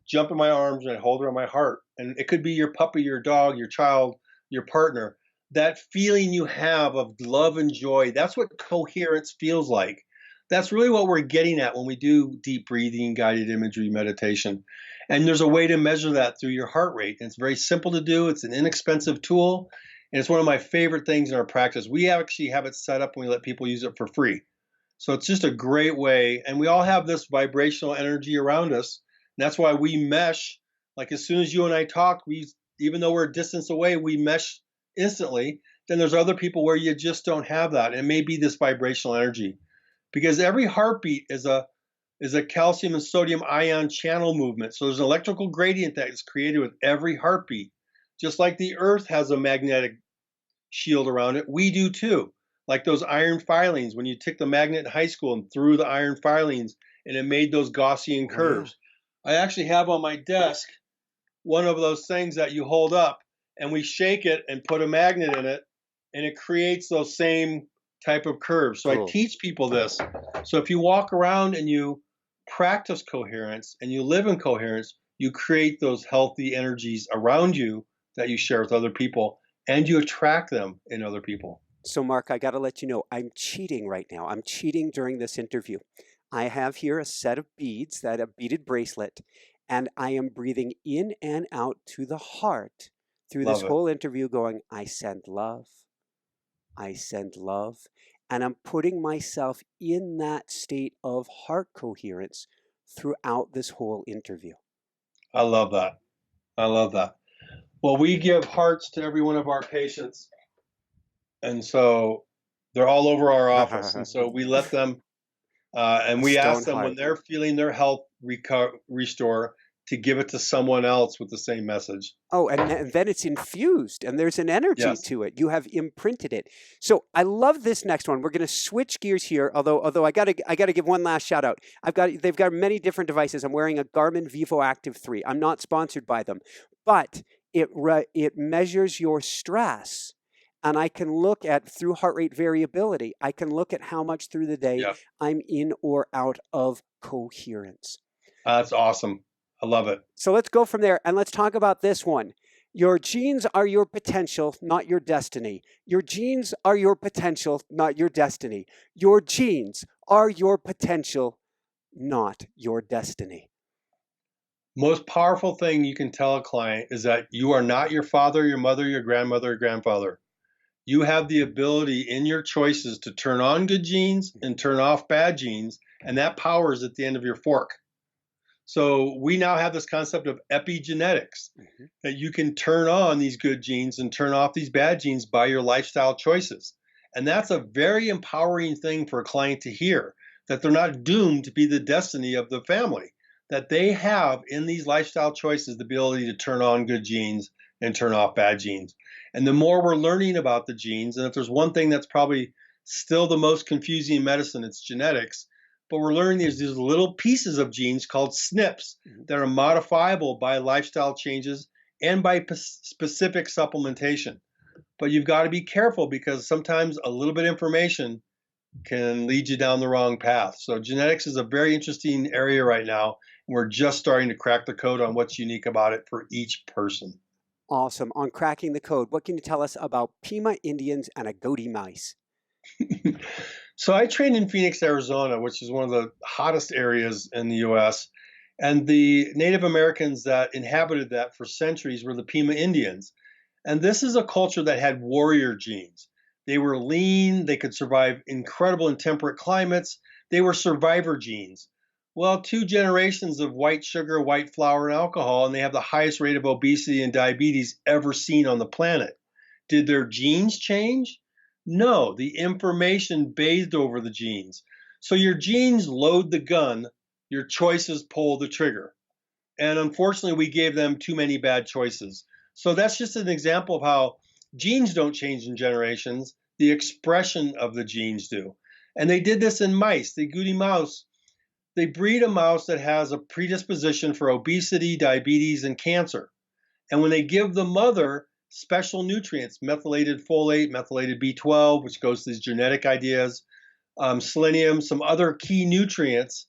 jump in my arms, and I'd hold her on my heart. And it could be your puppy, your dog, your child, your partner. That feeling you have of love and joy, that's what coherence feels like. That's really what we're getting at when we do deep breathing, guided imagery, meditation. And there's a way to measure that through your heart rate. And it's very simple to do. It's an inexpensive tool. And it's one of my favorite things in our practice. We actually have it set up and we let people use it for free. So it's just a great way. And we all have this vibrational energy around us. And that's why we mesh. Like as soon as you and I talk, even though we're a distance away, we mesh instantly. Then there's other people where you just don't have that. And it may be this vibrational energy. Because every heartbeat is a calcium and sodium ion channel movement. So there's an electrical gradient that is created with every heartbeat. Just like the earth has a magnetic shield around it, we do too. Like those iron filings, when you took the magnet in high school and threw the iron filings and it made those Gaussian curves. I actually have on my desk one of those things that you hold up and we shake it and put a magnet in it and it creates those same type of curves. So I teach people this. So if you walk around and you practice coherence and you live in coherence, you create those healthy energies around you that you share with other people, and you attract them in other people. So Mark, I got to let you know, I'm cheating right now. I'm cheating during this interview. I have here a set of beads, a beaded bracelet, and I am breathing in and out to the heart through this whole interview going, I send love. I send love. And I'm putting myself in that state of heart coherence throughout this whole interview. I love that. I love that. Well, we give hearts to every one of our patients. And so they're all over our office. And so we let them, and we ask them when they're feeling their health restore to give it to someone else with the same message. Oh, and then it's infused and there's an energy to it. You have imprinted it. So I love this next one. We're going to switch gears here. Although I got to give one last shout out. They've got many different devices. I'm wearing a Garmin Vivo Active 3. I'm not sponsored by them, but it measures your stress. And I can look at, through heart rate variability, I can look at how much through the day I'm in or out of coherence. That's awesome. I love it. So let's go from there and let's talk about this one. Your genes are your potential, not your destiny. Your genes are your potential, not your destiny. Your genes are your potential, not your destiny. Most powerful thing you can tell a client is that you are not your father, your mother, your grandmother, or grandfather. You have the ability in your choices to turn on good genes and turn off bad genes, and that power is at the end of your fork. So we now have this concept of epigenetics, that you can turn on these good genes and turn off these bad genes by your lifestyle choices. And that's a very empowering thing for a client to hear, that they're not doomed to be the destiny of the family, that they have in these lifestyle choices the ability to turn on good genes and turn off bad genes. And the more we're learning about the genes, and if there's one thing that's probably still the most confusing in medicine, it's genetics. But we're learning these little pieces of genes called SNPs that are modifiable by lifestyle changes and by specific supplementation. But you've got to be careful because sometimes a little bit of information can lead you down the wrong path. So genetics is a very interesting area right now. And we're just starting to crack the code on what's unique about it for each person. Awesome. On cracking the code, what can you tell us about Pima Indians and agouti mice? So I trained in Phoenix, Arizona, which is one of the hottest areas in the U.S. And the Native Americans that inhabited that for centuries were the Pima Indians. And this is a culture that had warrior genes. They were lean. They could survive incredible and temperate climates. They were survivor genes. Well, 2 generations of white sugar, white flour, and alcohol, and they have the highest rate of obesity and diabetes ever seen on the planet. Did their genes change? No, the information bathed over the genes. So your genes load the gun, your choices pull the trigger. And unfortunately, we gave them too many bad choices. So that's just an example of how genes don't change in generations, the expression of the genes do. And they did this in mice, the agouti mouse. They breed a mouse that has a predisposition for obesity, diabetes, and cancer. And when they give the mother special nutrients, methylated folate, methylated B12, which goes to these genetic ideas, selenium, some other key nutrients,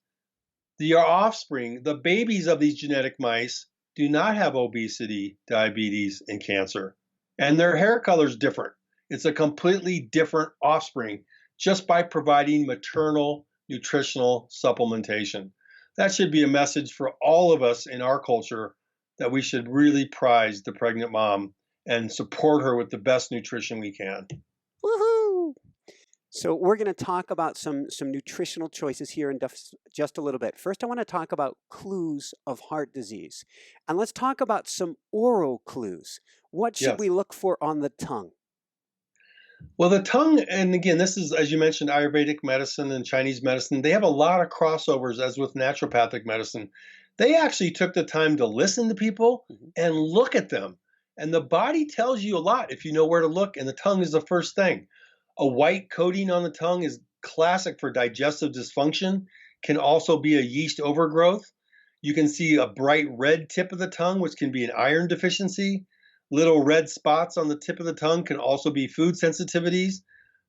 your offspring, the babies of these genetic mice, do not have obesity, diabetes, and cancer. And their hair color is different. It's a completely different offspring just by providing maternal nutritional supplementation. That should be a message for all of us in our culture, that we should really prize the pregnant mom and support her with the best nutrition we can. Woohoo! So we're going to talk about some nutritional choices here in just a little bit. First, I want to talk about clues of heart disease. And let's talk about some oral clues. What should Yes. we look for on the tongue? Well, the tongue, and again, this is, as you mentioned, Ayurvedic medicine and Chinese medicine, they have a lot of crossovers, as with naturopathic medicine. They actually took the time to listen to people Mhm. and look at them. And the body tells you a lot if you know where to look, and the tongue is the first thing. A white coating on the tongue is classic for digestive dysfunction, can also be a yeast overgrowth. You can see a bright red tip of the tongue, which can be an iron deficiency. Little red spots on the tip of the tongue can also be food sensitivities.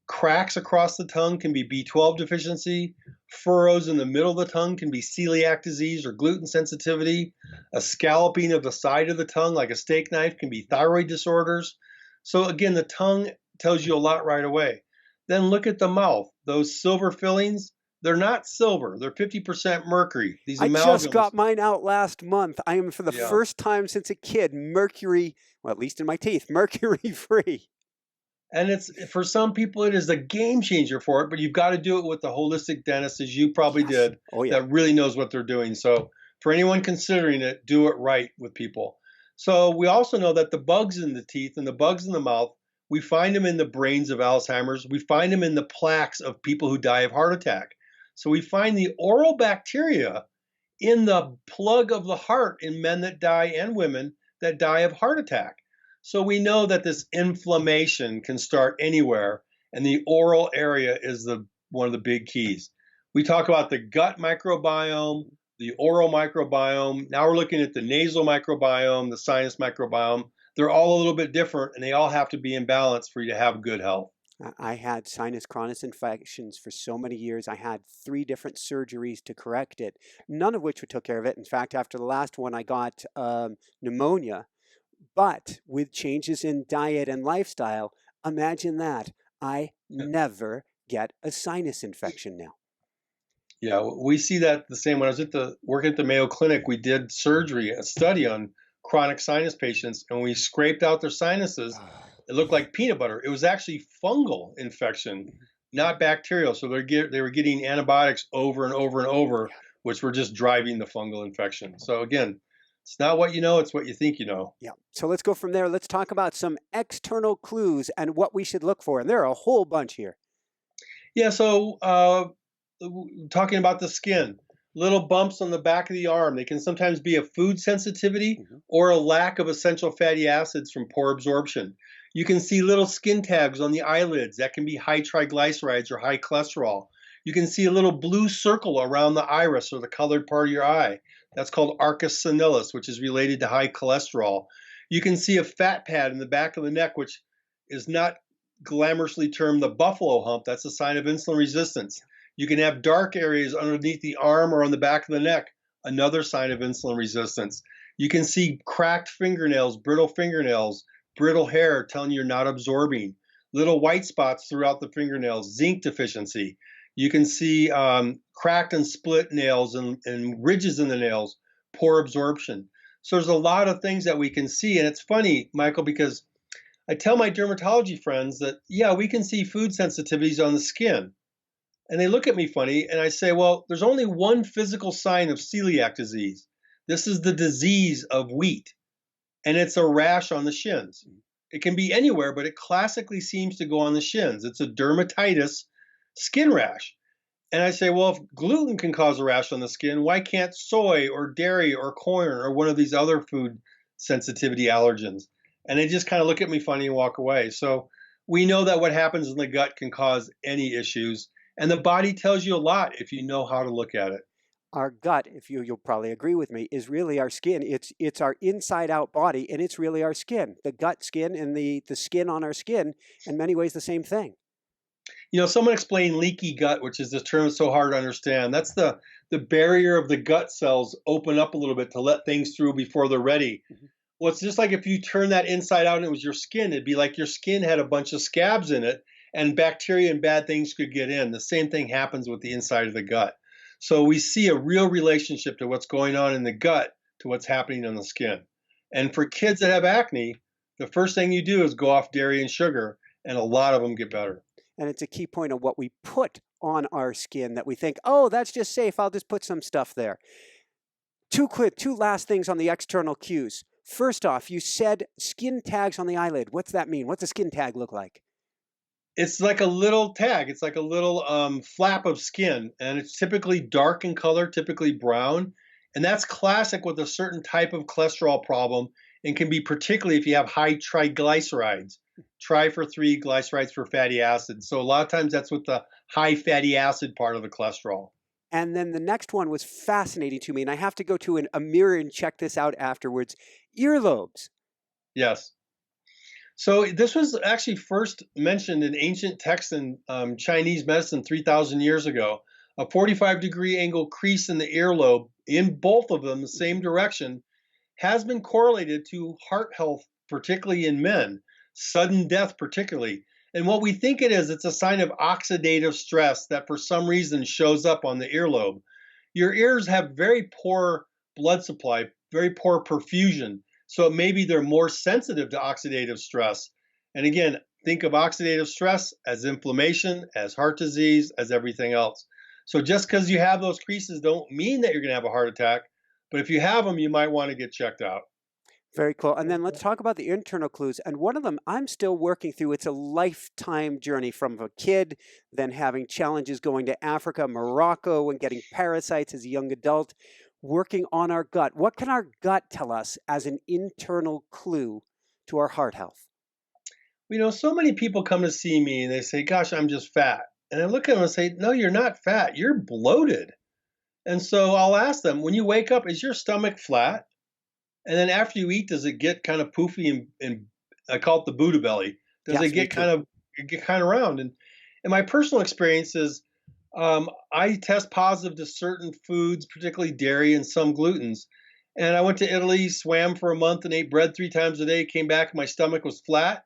Cracks across the tongue can be B12 deficiency. Furrows in the middle of the tongue can be celiac disease or gluten sensitivity. A scalloping of the side of the tongue, like a steak knife, can be thyroid disorders. So, again, the tongue tells you a lot right away. Then look at the mouth. Those silver fillings, they're not silver, they're 50% mercury. These I just amalgams. got mine out last month. I am, for the Yeah. first time since a kid, mercury, well, at least in my teeth, mercury free. And it's, for some people, it is a game changer for it, but you've got to do it with the holistic dentist, as you probably Yes. did, Oh, yeah. that really knows what they're doing. So for anyone considering it, do it right with people. So we also know that the bugs in the teeth and the bugs in the mouth, we find them in the brains of Alzheimer's. We find them in the plaques of people who die of heart attack. So we find the oral bacteria in the plug of the heart in men that die and women that die of heart attack. So we know that this inflammation can start anywhere, and the oral area is one of the big keys. We talk about the gut microbiome, the oral microbiome. Now we're looking at the nasal microbiome, the sinus microbiome. They're all a little bit different, and they all have to be in balance for you to have good health. I had sinus chronic infections for so many years. I had 3 different surgeries to correct it, none of which took care of it. In fact, after the last one, I got pneumonia. But with changes in diet and lifestyle, imagine that. I never get a sinus infection now. Yeah, we see that the same. When I was working at the Mayo Clinic, we did surgery, a study on chronic sinus patients, and we scraped out their sinuses. It looked like peanut butter. It was actually fungal infection, not bacterial. So they were getting antibiotics over and over and over, which were just driving the fungal infection. So again, it's not what you know, it's what you think you know. Yeah. So let's go from there. Let's talk about some external clues and what we should look for. And there are a whole bunch here. Yeah, so talking about the skin, little bumps on the back of the arm. They can sometimes be a food sensitivity or a lack of essential fatty acids from poor absorption. You can see little skin tags on the eyelids. That can be high triglycerides or high cholesterol. You can see a little blue circle around the iris or the colored part of your eye. That's called arcus senilis, which is related to high cholesterol. You can see a fat pad in the back of the neck, which is not glamorously termed the buffalo hump. That's a sign of insulin resistance. You can have dark areas underneath the arm or on the back of the neck, another sign of insulin resistance. You can see cracked fingernails, brittle hair telling you you're not absorbing, little white spots throughout the fingernails, zinc deficiency. You can see cracked and split nails and ridges in the nails, poor absorption. So there's a lot of things that we can see. And it's funny, Michael, because I tell my dermatology friends that, yeah, we can see food sensitivities on the skin. And they look at me funny, and I say, well, there's only one physical sign of celiac disease. This is the disease of wheat, and it's a rash on the shins. It can be anywhere, but it classically seems to go on the shins. It's a dermatitis skin rash. And I say, well, if gluten can cause a rash on the skin, why can't soy or dairy or corn or one of these other food sensitivity allergens? And they just kind of look at me funny and walk away. So we know that what happens in the gut can cause any issues. And the body tells you a lot if you know how to look at it. Our gut, if you'll probably agree with me, is really our skin. It's our inside out body, and it's really our skin. The gut skin and the skin on our skin, in many ways, the same thing. You know, someone explained leaky gut, which is this term so hard to understand. That's the barrier of the gut cells open up a little bit to let things through before they're ready. Well, it's just like if you turn that inside out and it was your skin, it'd be like your skin had a bunch of scabs in it and bacteria and bad things could get in. The same thing happens with the inside of the gut. So we see a real relationship to what's going on in the gut to what's happening on the skin. And for kids that have acne, the first thing you do is go off dairy and sugar, and a lot of them get better. And it's a key point of what we put on our skin that we think, oh, that's just safe. I'll just put some stuff there. Two last things on the external cues. First off, you said skin tags on the eyelid. What's that mean? What's a skin tag look like? It's like a little tag. It's like a little flap of skin, and it's typically dark in color, typically brown. And that's classic with a certain type of cholesterol problem and can be particularly if you have high triglycerides. Tri for three, glycerides for fatty acids. So a lot of times that's with the high fatty acid part of the cholesterol. And then the next one was fascinating to me, and I have to go to a mirror and check this out afterwards. Earlobes. Yes. So this was actually first mentioned in ancient texts in Chinese medicine 3,000 years ago. A 45-degree angle crease in the earlobe, in both of them, the same direction, has been correlated to heart health, particularly in men, sudden death particularly. And what we think it is, it's a sign of oxidative stress that for some reason shows up on the earlobe. Your ears have very poor blood supply, very poor perfusion. So maybe they're more sensitive to oxidative stress. And again, think of oxidative stress as inflammation, as heart disease, as everything else. So just because you have those creases don't mean that you're going to have a heart attack. But if you have them, you might want to get checked out. Very cool. And then let's talk about the internal clues. And one of them I'm still working through. It's a lifetime journey from a kid, then having challenges going to Africa, Morocco, and getting parasites as a young adult, working on our gut. What can our gut tell us as an internal clue to our heart health? You know, so many people come to see me and they say, gosh, I'm just fat. And I look at them and say, no, you're not fat. You're bloated. And so I'll ask them, when you wake up, is your stomach flat? And then after you eat, does it get kind of poofy and I call it the Buddha belly? Does Yes, it get kind of round? And my personal experience is I test positive to certain foods, particularly dairy and some glutens. And I went to Italy, swam for a month, and ate bread 3 times a day. Came back, my stomach was flat.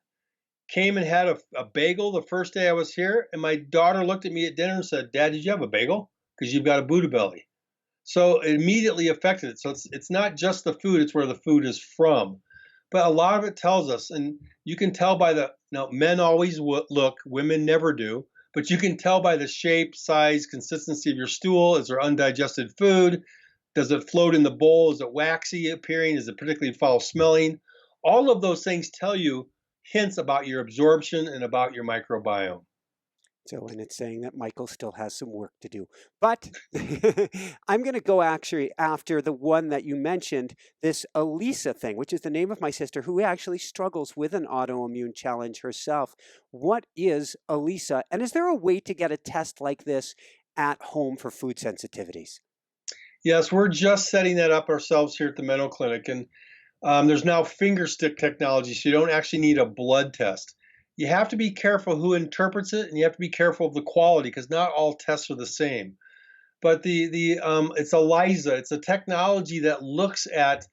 Came and had a bagel the first day I was here, and my daughter looked at me at dinner and said, "Dad, did you have a bagel? Because you've got a Buddha belly." So it immediately affected it. So it's not just the food, it's where the food is from. But a lot of it tells us, and you can tell by men always look, women never do, but you can tell by the shape, size, consistency of your stool. Is there undigested food? Does it float in the bowl? Is it waxy appearing? Is it particularly foul smelling? All of those things tell you hints about your absorption and about your microbiome. So, and it's saying that Michael still has some work to do. But I'm going to go actually after the one that you mentioned, this Elisa thing, which is the name of my sister who actually struggles with an autoimmune challenge herself. What is Elisa? And is there a way to get a test like this at home for food sensitivities? Yes, we're just setting that up ourselves here at the Meno Clinic. And there's now finger stick technology, so you don't actually need a blood test. You have to be careful who interprets it, and you have to be careful of the quality because not all tests are the same. But it's ELISA. It's a technology that looks at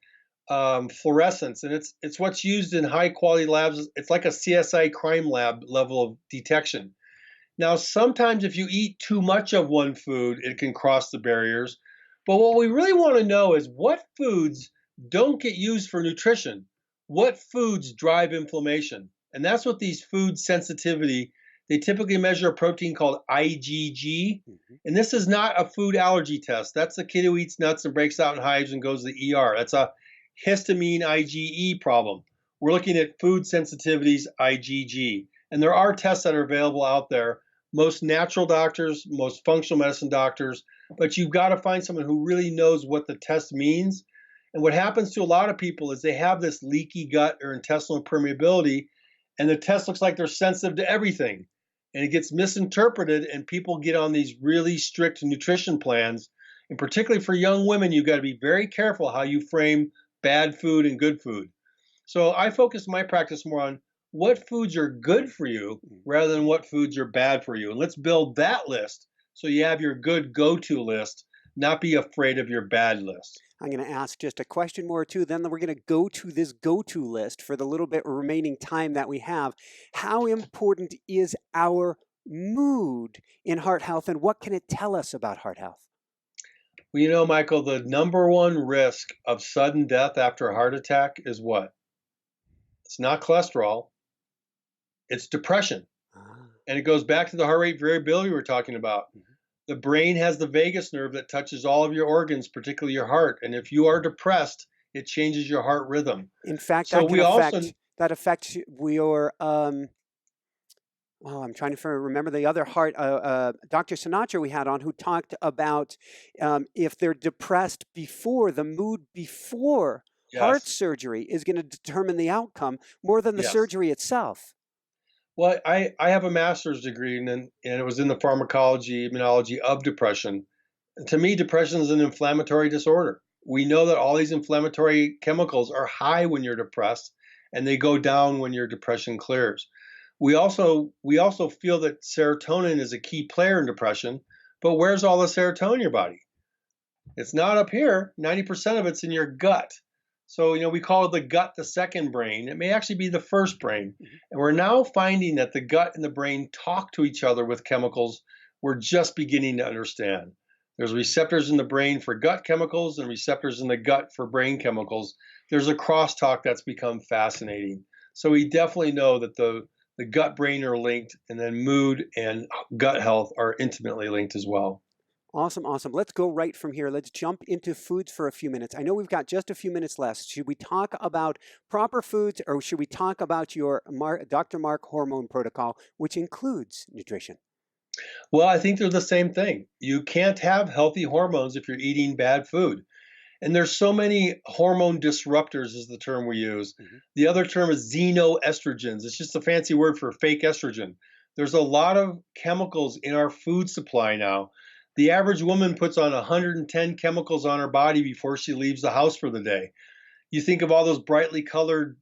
fluorescence, and it's what's used in high quality labs. It's like a CSI crime lab level of detection. Now, sometimes if you eat too much of one food, it can cross the barriers. But what we really want to know is what foods don't get used for nutrition. What foods drive inflammation? And that's what these food sensitivity, they typically measure a protein called IgG. And this is not a food allergy test. That's the kid who eats nuts and breaks out in hives and goes to the ER. That's a histamine IgE problem. We're looking at food sensitivities IgG. And there are tests that are available out there. Most natural doctors, most functional medicine doctors, but you've got to find someone who really knows what the test means. And what happens to a lot of people is they have this leaky gut or intestinal permeability, and the test looks like they're sensitive to everything. And it gets misinterpreted, and people get on these really strict nutrition plans. And particularly for young women, you've got to be very careful how you frame bad food and good food. So I focus my practice more on what foods are good for you rather than what foods are bad for you. And let's build that list so you have your good go-to list, not be afraid of your bad list. I'm going to ask just a question more or two, then we're going to go to this go-to list for the little bit remaining time that we have. How important is our mood in heart health, and what can it tell us about heart health? Well, you know, Michael, the number one risk of sudden death after a heart attack is what? It's not cholesterol. It's depression. Ah, And it goes back to the heart rate variability we were talking about. mhm. The brain has the vagus nerve that touches all of your organs, particularly your heart. And if you are depressed, it changes your heart rhythm. In fact, So we also, that affects your oh, I'm trying to remember the other heart. Dr. Sinatra we had on who talked about if they're depressed before, the mood before heart yes, surgery is going to determine the outcome more than the yes. surgery itself. Well, I have a master's degree and it was in the pharmacology, immunology of depression. To me, depression is an inflammatory disorder. We know that all these inflammatory chemicals are high when you're depressed and they go down when your depression clears. We also feel that serotonin is a key player in depression, but where's all the serotonin in your body? It's not up here. 90% of it's in your gut. So, we call the gut the second brain. It may actually be the first brain. Mhm. And we're now finding that the gut and the brain talk to each other with chemicals we're just beginning to understand. There's receptors in the brain for gut chemicals and receptors in the gut for brain chemicals. There's a crosstalk that's become fascinating. So we definitely know that the gut brain are linked, and then mood and gut health are intimately linked as well. Awesome, awesome. Let's go right from here. Let's jump into foods for a few minutes. I know we've got just a few minutes left. Should we talk about proper foods or should we talk about your Dr. Mark hormone protocol, which includes nutrition? Well, I think they're the same thing. You can't have healthy hormones if you're eating bad food. And there's so many hormone disruptors is the term we use. Mhm. The other term is xenoestrogens. It's just a fancy word for fake estrogen. There's a lot of chemicals in our food supply now. The average woman puts on 110 chemicals on her body before she leaves the house for the day. You think of all those brightly colored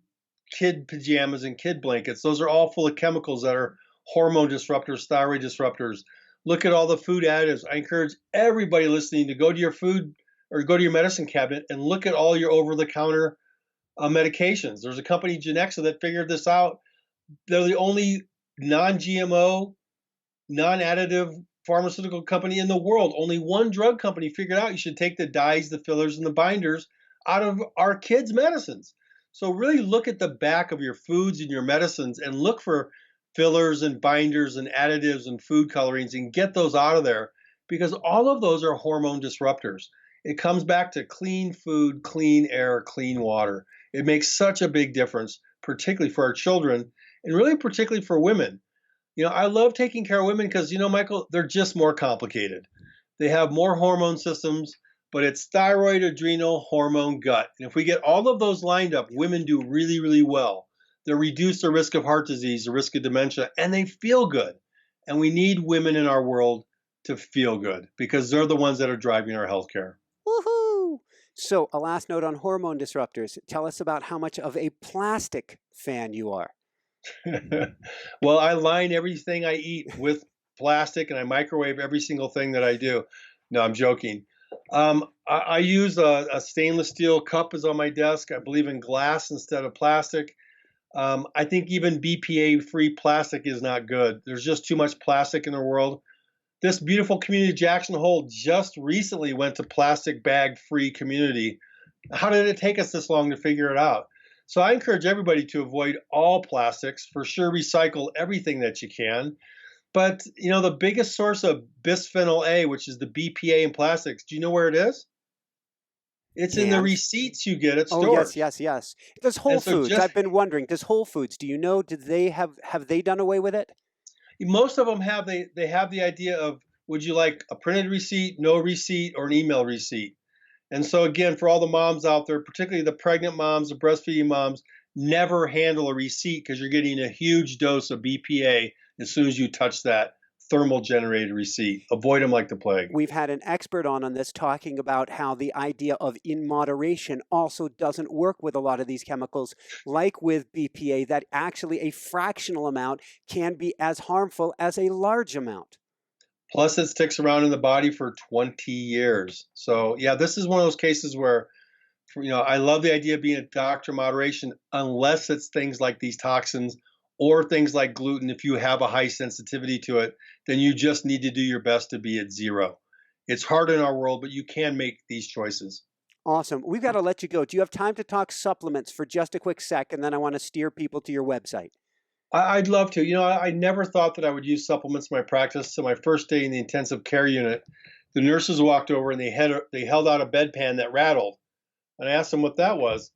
kid pajamas and kid blankets. Those are all full of chemicals that are hormone disruptors, thyroid disruptors. Look at all the food additives. I encourage everybody listening to go to your food or go to your medicine cabinet and look at all your over the counter medications. There's a company, Genexa, that figured this out. They're the only non GMO, non additive pharmaceutical company in the world. Only one drug company figured out you should take the dyes, the fillers, and the binders out of our kids' medicines. So really look at the back of your foods and your medicines and look for fillers and binders and additives and food colorings and get those out of there because all of those are hormone disruptors. It comes back to clean food, clean air, clean water. It makes such a big difference, particularly for our children and really particularly for women. I love taking care of women because, Michael, they're just more complicated. They have more hormone systems, but it's thyroid, adrenal, hormone, gut. And if we get all of those lined up, women do really, really well. They reduce the risk of heart disease, the risk of dementia, and they feel good. And we need women in our world to feel good because they're the ones that are driving our healthcare. Woohoo! So, a last note on hormone disruptors. Tell us about how much of a plastic fan you are. Well, I line everything I eat with plastic and I microwave every single thing that I do. No, I'm joking. I use a stainless steel cup is on my desk. I believe in glass instead of plastic. I think even BPA-free plastic is not good. There's just too much plastic in the world. This beautiful community, Jackson Hole, just recently went to plastic bag-free community. How did it take us this long to figure it out? So I encourage everybody to avoid all plastics. For sure, recycle everything that you can. But the biggest source of bisphenol A, which is the BPA in plastics, do you know where it is? It's in the Cans. receipts you get at Oh, yes, stores. yes, yes. Does Whole And so Foods, just I've been wondering, does Whole Foods, do you know, did they have they done away with it? most of them have they have the idea of would you like a printed receipt, no receipt, or an email receipt? And so again, for all the moms out there, particularly the pregnant moms, the breastfeeding moms, never handle a receipt because you're getting a huge dose of BPA as soon as you touch that thermal generated receipt. Avoid them like the plague. We've had an expert on this talking about how the idea of in moderation also doesn't work with a lot of these chemicals, like with BPA, that actually a fractional amount can be as harmful as a large amount. Plus, it sticks around in the body for 20 years. So, yeah, this is one of those cases where, I love the idea of being a doctor of moderation, unless it's things like these toxins or things like gluten. If you have a high sensitivity to it, then you just need to do your best to be at zero. It's hard in our world, but you can make these choices. Awesome. We've got to let you go. Do you have time to talk supplements for just a quick sec? And then I want to steer people to your website. I'd love to. I never thought that I would use supplements in my practice. So my first day in the intensive care unit, the nurses walked over and they held out a bedpan that rattled. And I asked them what that was.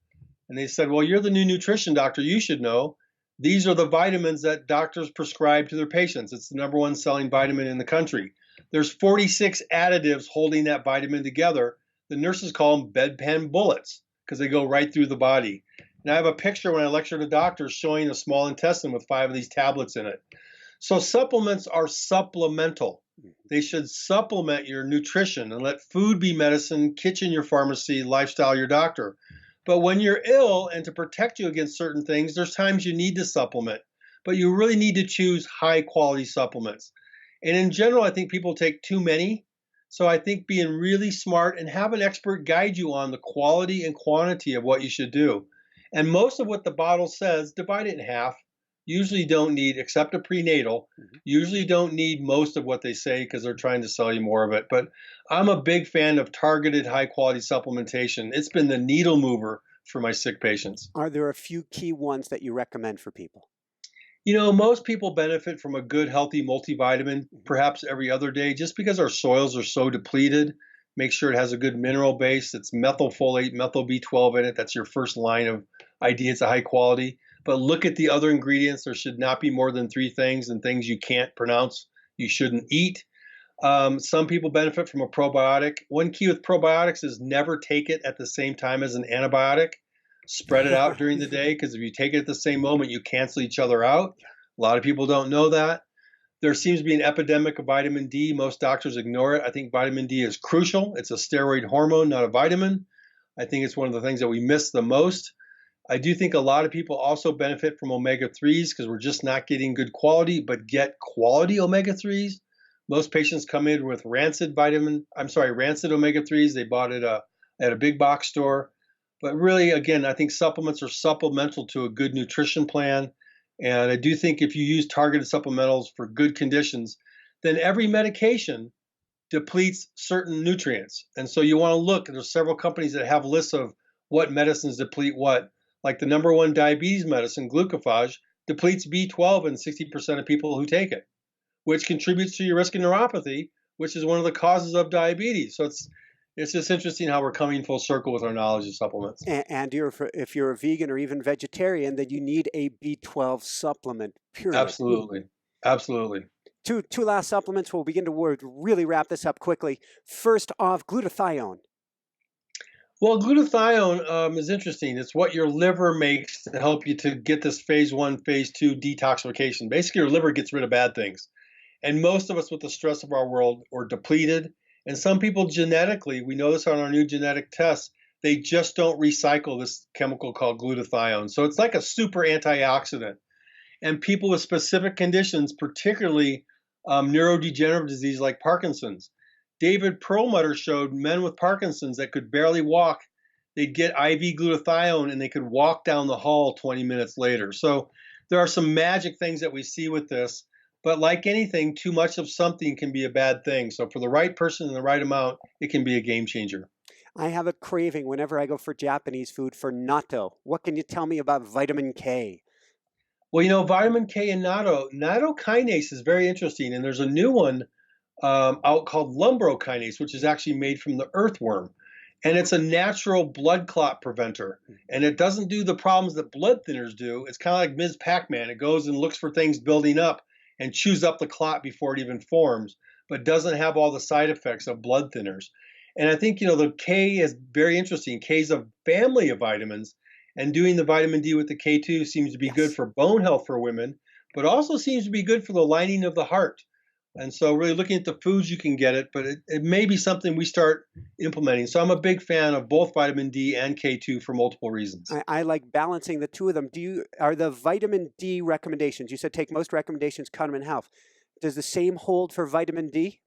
And they said, well, you're the new nutrition doctor. You should know. These are the vitamins that doctors prescribe to their patients. It's the number one selling vitamin in the country. There's 46 additives holding that vitamin together. The nurses call them bedpan bullets because they go right through the body. And I have a picture when I lecture to doctors showing a small intestine with 5 of these tablets in it. So supplements are supplemental. They should supplement your nutrition and let food be medicine, kitchen your pharmacy, lifestyle your doctor. But when you're ill and to protect you against certain things, there's times you need to supplement. But you really need to choose high quality supplements. And in general, I think people take too many. So I think being really smart and have an expert guide you on the quality and quantity of what you should do. And most of what the bottle says, divide it in half. Usually don't need, except a prenatal, usually don't need most of what they say because they're trying to sell you more of it. But I'm a big fan of targeted high quality supplementation. It's been the needle mover for my sick patients. Are there a few key ones that you recommend for people? Most people benefit from a good, healthy multivitamin, perhaps every other day, just because our soils are so depleted. Make sure it has a good mineral base. It's methylfolate, methyl B12 in it. That's your first line of idea. It's a high quality. But look at the other ingredients. There should not be more than 3 things, and things you can't pronounce, you shouldn't eat. Some people benefit from a probiotic. One key with probiotics is never take it at the same time as an antibiotic. Spread it out during the day, because if you take it at the same moment, you cancel each other out. A lot of people don't know that. There seems to be an epidemic of vitamin D. Most doctors ignore it. I think vitamin D is crucial. It's a steroid hormone, not a vitamin. I think it's one of the things that we miss the most. I do think a lot of people also benefit from omega-3s because we're just not getting good quality, but get quality omega-3s. Most patients come in with rancid omega-3s. They bought it at a big box store. But really, again, I think supplements are supplemental to a good nutrition plan. And I do think if you use targeted supplementals for good conditions, then every medication depletes certain nutrients. And so you want to look, there's several companies that have lists of what medicines deplete what. Like the number one diabetes medicine, glucophage, depletes B12 in 60% of people who take it, which contributes to your risk of neuropathy, which is one of the causes of diabetes. So it's just interesting how we're coming full circle with our knowledge of supplements. And if you're a vegan or even vegetarian, then you need a B12 supplement, period. Absolutely. Absolutely. Two last supplements. We'll begin to really wrap this up quickly. First off, glutathione. Well, glutathione is interesting. It's what your liver makes to help you to get this phase 1, phase 2 detoxification. Basically, your liver gets rid of bad things. And most of us with the stress of our world are depleted. And some people genetically, we know this on our new genetic tests, they just don't recycle this chemical called glutathione. So it's like a super antioxidant. And people with specific conditions, particularly neurodegenerative disease like Parkinson's. David Perlmutter showed men with Parkinson's that could barely walk, they'd get IV glutathione and they could walk down the hall 20 minutes later. So there are some magic things that we see with this. But like anything, too much of something can be a bad thing. So for the right person in the right amount, it can be a game changer. I have a craving whenever I go for Japanese food for natto. What can you tell me about vitamin K? Well, vitamin K and natto kinase is very interesting. And there's a new one out called lumbrokinase, which is actually made from the earthworm. And it's a natural blood clot preventer. And it doesn't do the problems that blood thinners do. It's kind of like Ms. Pac-Man. It goes and looks for things building up and chews up the clot before it even forms, but doesn't have all the side effects of blood thinners. And I think, the K is very interesting. K is a family of vitamins, and doing the vitamin D with the K2 seems to be good for bone health for women, but also seems to be good for the lining of the heart. And so really looking at the foods you can get it, but it may be something we start implementing. So I'm a big fan of both vitamin D and K2 for multiple reasons. I like balancing the two of them. Are the vitamin D recommendations, you said take most recommendations, cut them in half. Does the same hold for vitamin D?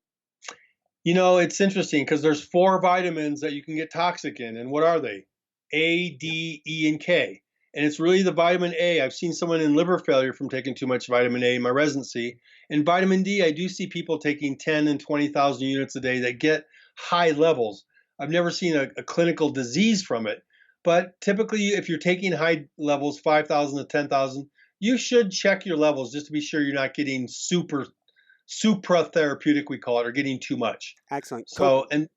It's interesting because there's 4 vitamins that you can get toxic in. And what are they? A, D, E, and K. And it's really the vitamin A. I've seen someone in liver failure from taking too much vitamin A in my residency. And vitamin D, I do see people taking 10 and 20,000 units a day that get high levels. I've never seen a clinical disease from it. But typically, if you're taking high levels, 5,000 to 10,000, you should check your levels just to be sure you're not getting supra-therapeutic, we call it, or getting too much. Excellent. So, and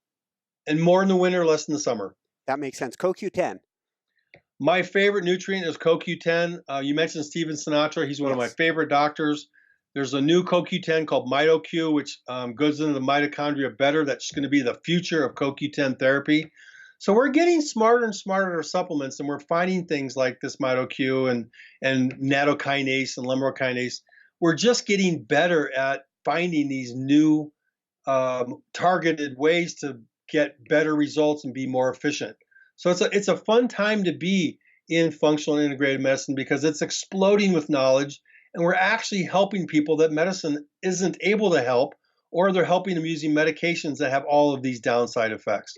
more in the winter, less in the summer. That makes sense. CoQ10. My favorite nutrient is CoQ10. You mentioned Steven Sinatra. He's one of my favorite doctors. There's a new CoQ10 called MitoQ, which goes into the mitochondria better. That's going to be the future of CoQ10 therapy. So we're getting smarter and smarter at our supplements, and we're finding things like this MitoQ and nattokinase and luminokinase. We're just getting better at finding these new targeted ways to get better results and be more efficient. So it's a fun time to be in functional and integrated medicine because it's exploding with knowledge, and we're actually helping people that medicine isn't able to help, or they're helping them using medications that have all of these downside effects.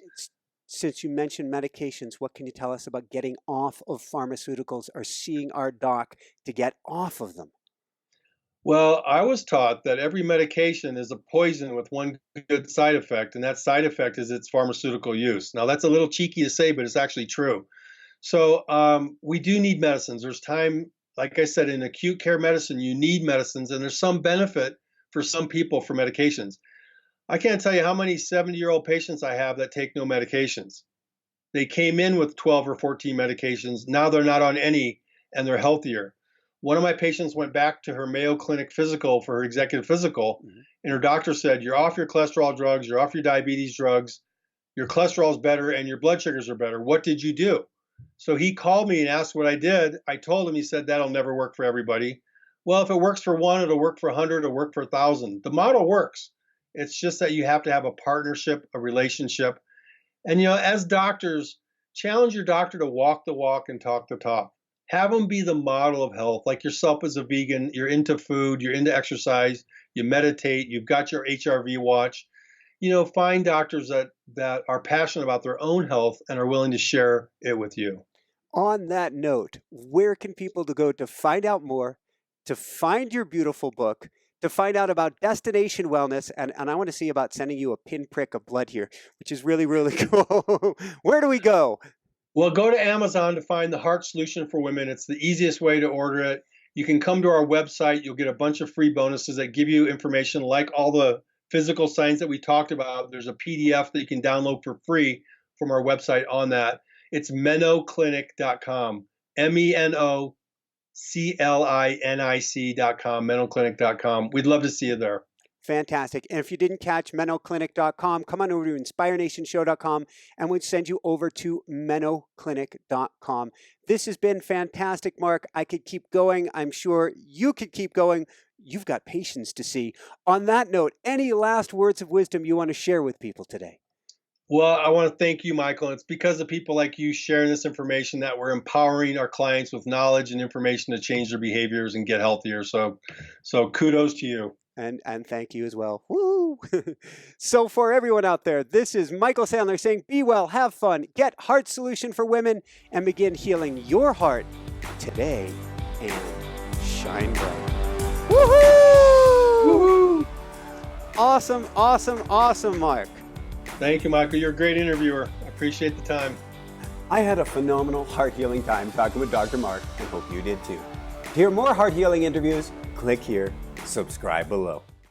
Since you mentioned medications, what can you tell us about getting off of pharmaceuticals or seeing our doc to get off of them? Well, I was taught that every medication is a poison with one good side effect, and that side effect is its pharmaceutical use. Now, that's a little cheeky to say, but it's actually true. So we do need medicines. There's time, like I said, in acute care medicine, you need medicines, and there's some benefit for some people for medications. I can't tell you how many 70-year-old patients I have that take no medications. They came in with 12 or 14 medications. Now they're not on any, and they're healthier. One of my patients went back to her Mayo Clinic physical for her executive physical, and her doctor said, "You're off your cholesterol drugs, you're off your diabetes drugs, your cholesterol is better, and your blood sugars are better. What did you do?" So he called me and asked what I did. I told him. He said, "That'll never work for everybody." Well, if it works for one, it'll work for 100, it'll work for 1,000. The model works. It's just that you have to have a partnership, a relationship. And, as doctors, challenge your doctor to walk the walk and talk the talk. Have them be the model of health, like yourself as a vegan. You're into food, you're into exercise, you meditate, you've got your HRV watch. Find doctors that are passionate about their own health and are willing to share it with you. On that note, where can people go to find out more, to find your beautiful book, to find out about Destination Wellness, and I want to see about sending you a pinprick of blood here, which is really, really cool. Where do we go? Well, go to Amazon to find the Heart Solution for Women. It's the easiest way to order it. You can come to our website. You'll get a bunch of free bonuses that give you information like all the physical signs that we talked about. There's a PDF that you can download for free from our website on that. It's menoclinic.com, MENOCLINIC.com, menoclinic.com. We'd love to see you there. Fantastic. And if you didn't catch menoclinic.com, come on over to inspirenationshow.com and we'll send you over to menoclinic.com. This has been fantastic, Mark. I could keep going. I'm sure you could keep going. You've got patients to see. On that note, any last words of wisdom you want to share with people today? Well, I want to thank you, Michael. It's because of people like you sharing this information that we're empowering our clients with knowledge and information to change their behaviors and get healthier. So kudos to you. And thank you as well. Woo! So for everyone out there, this is Michael Sandler saying, be well, have fun, get Heart Solution for Women, and begin healing your heart today and shine bright. Woohoo! Woohoo! Awesome, awesome, awesome, Mark. Thank you, Michael. You're a great interviewer. I appreciate the time. I had a phenomenal heart healing time talking with Dr. Mark, and hope you did too. To hear more heart healing interviews, click here, subscribe below.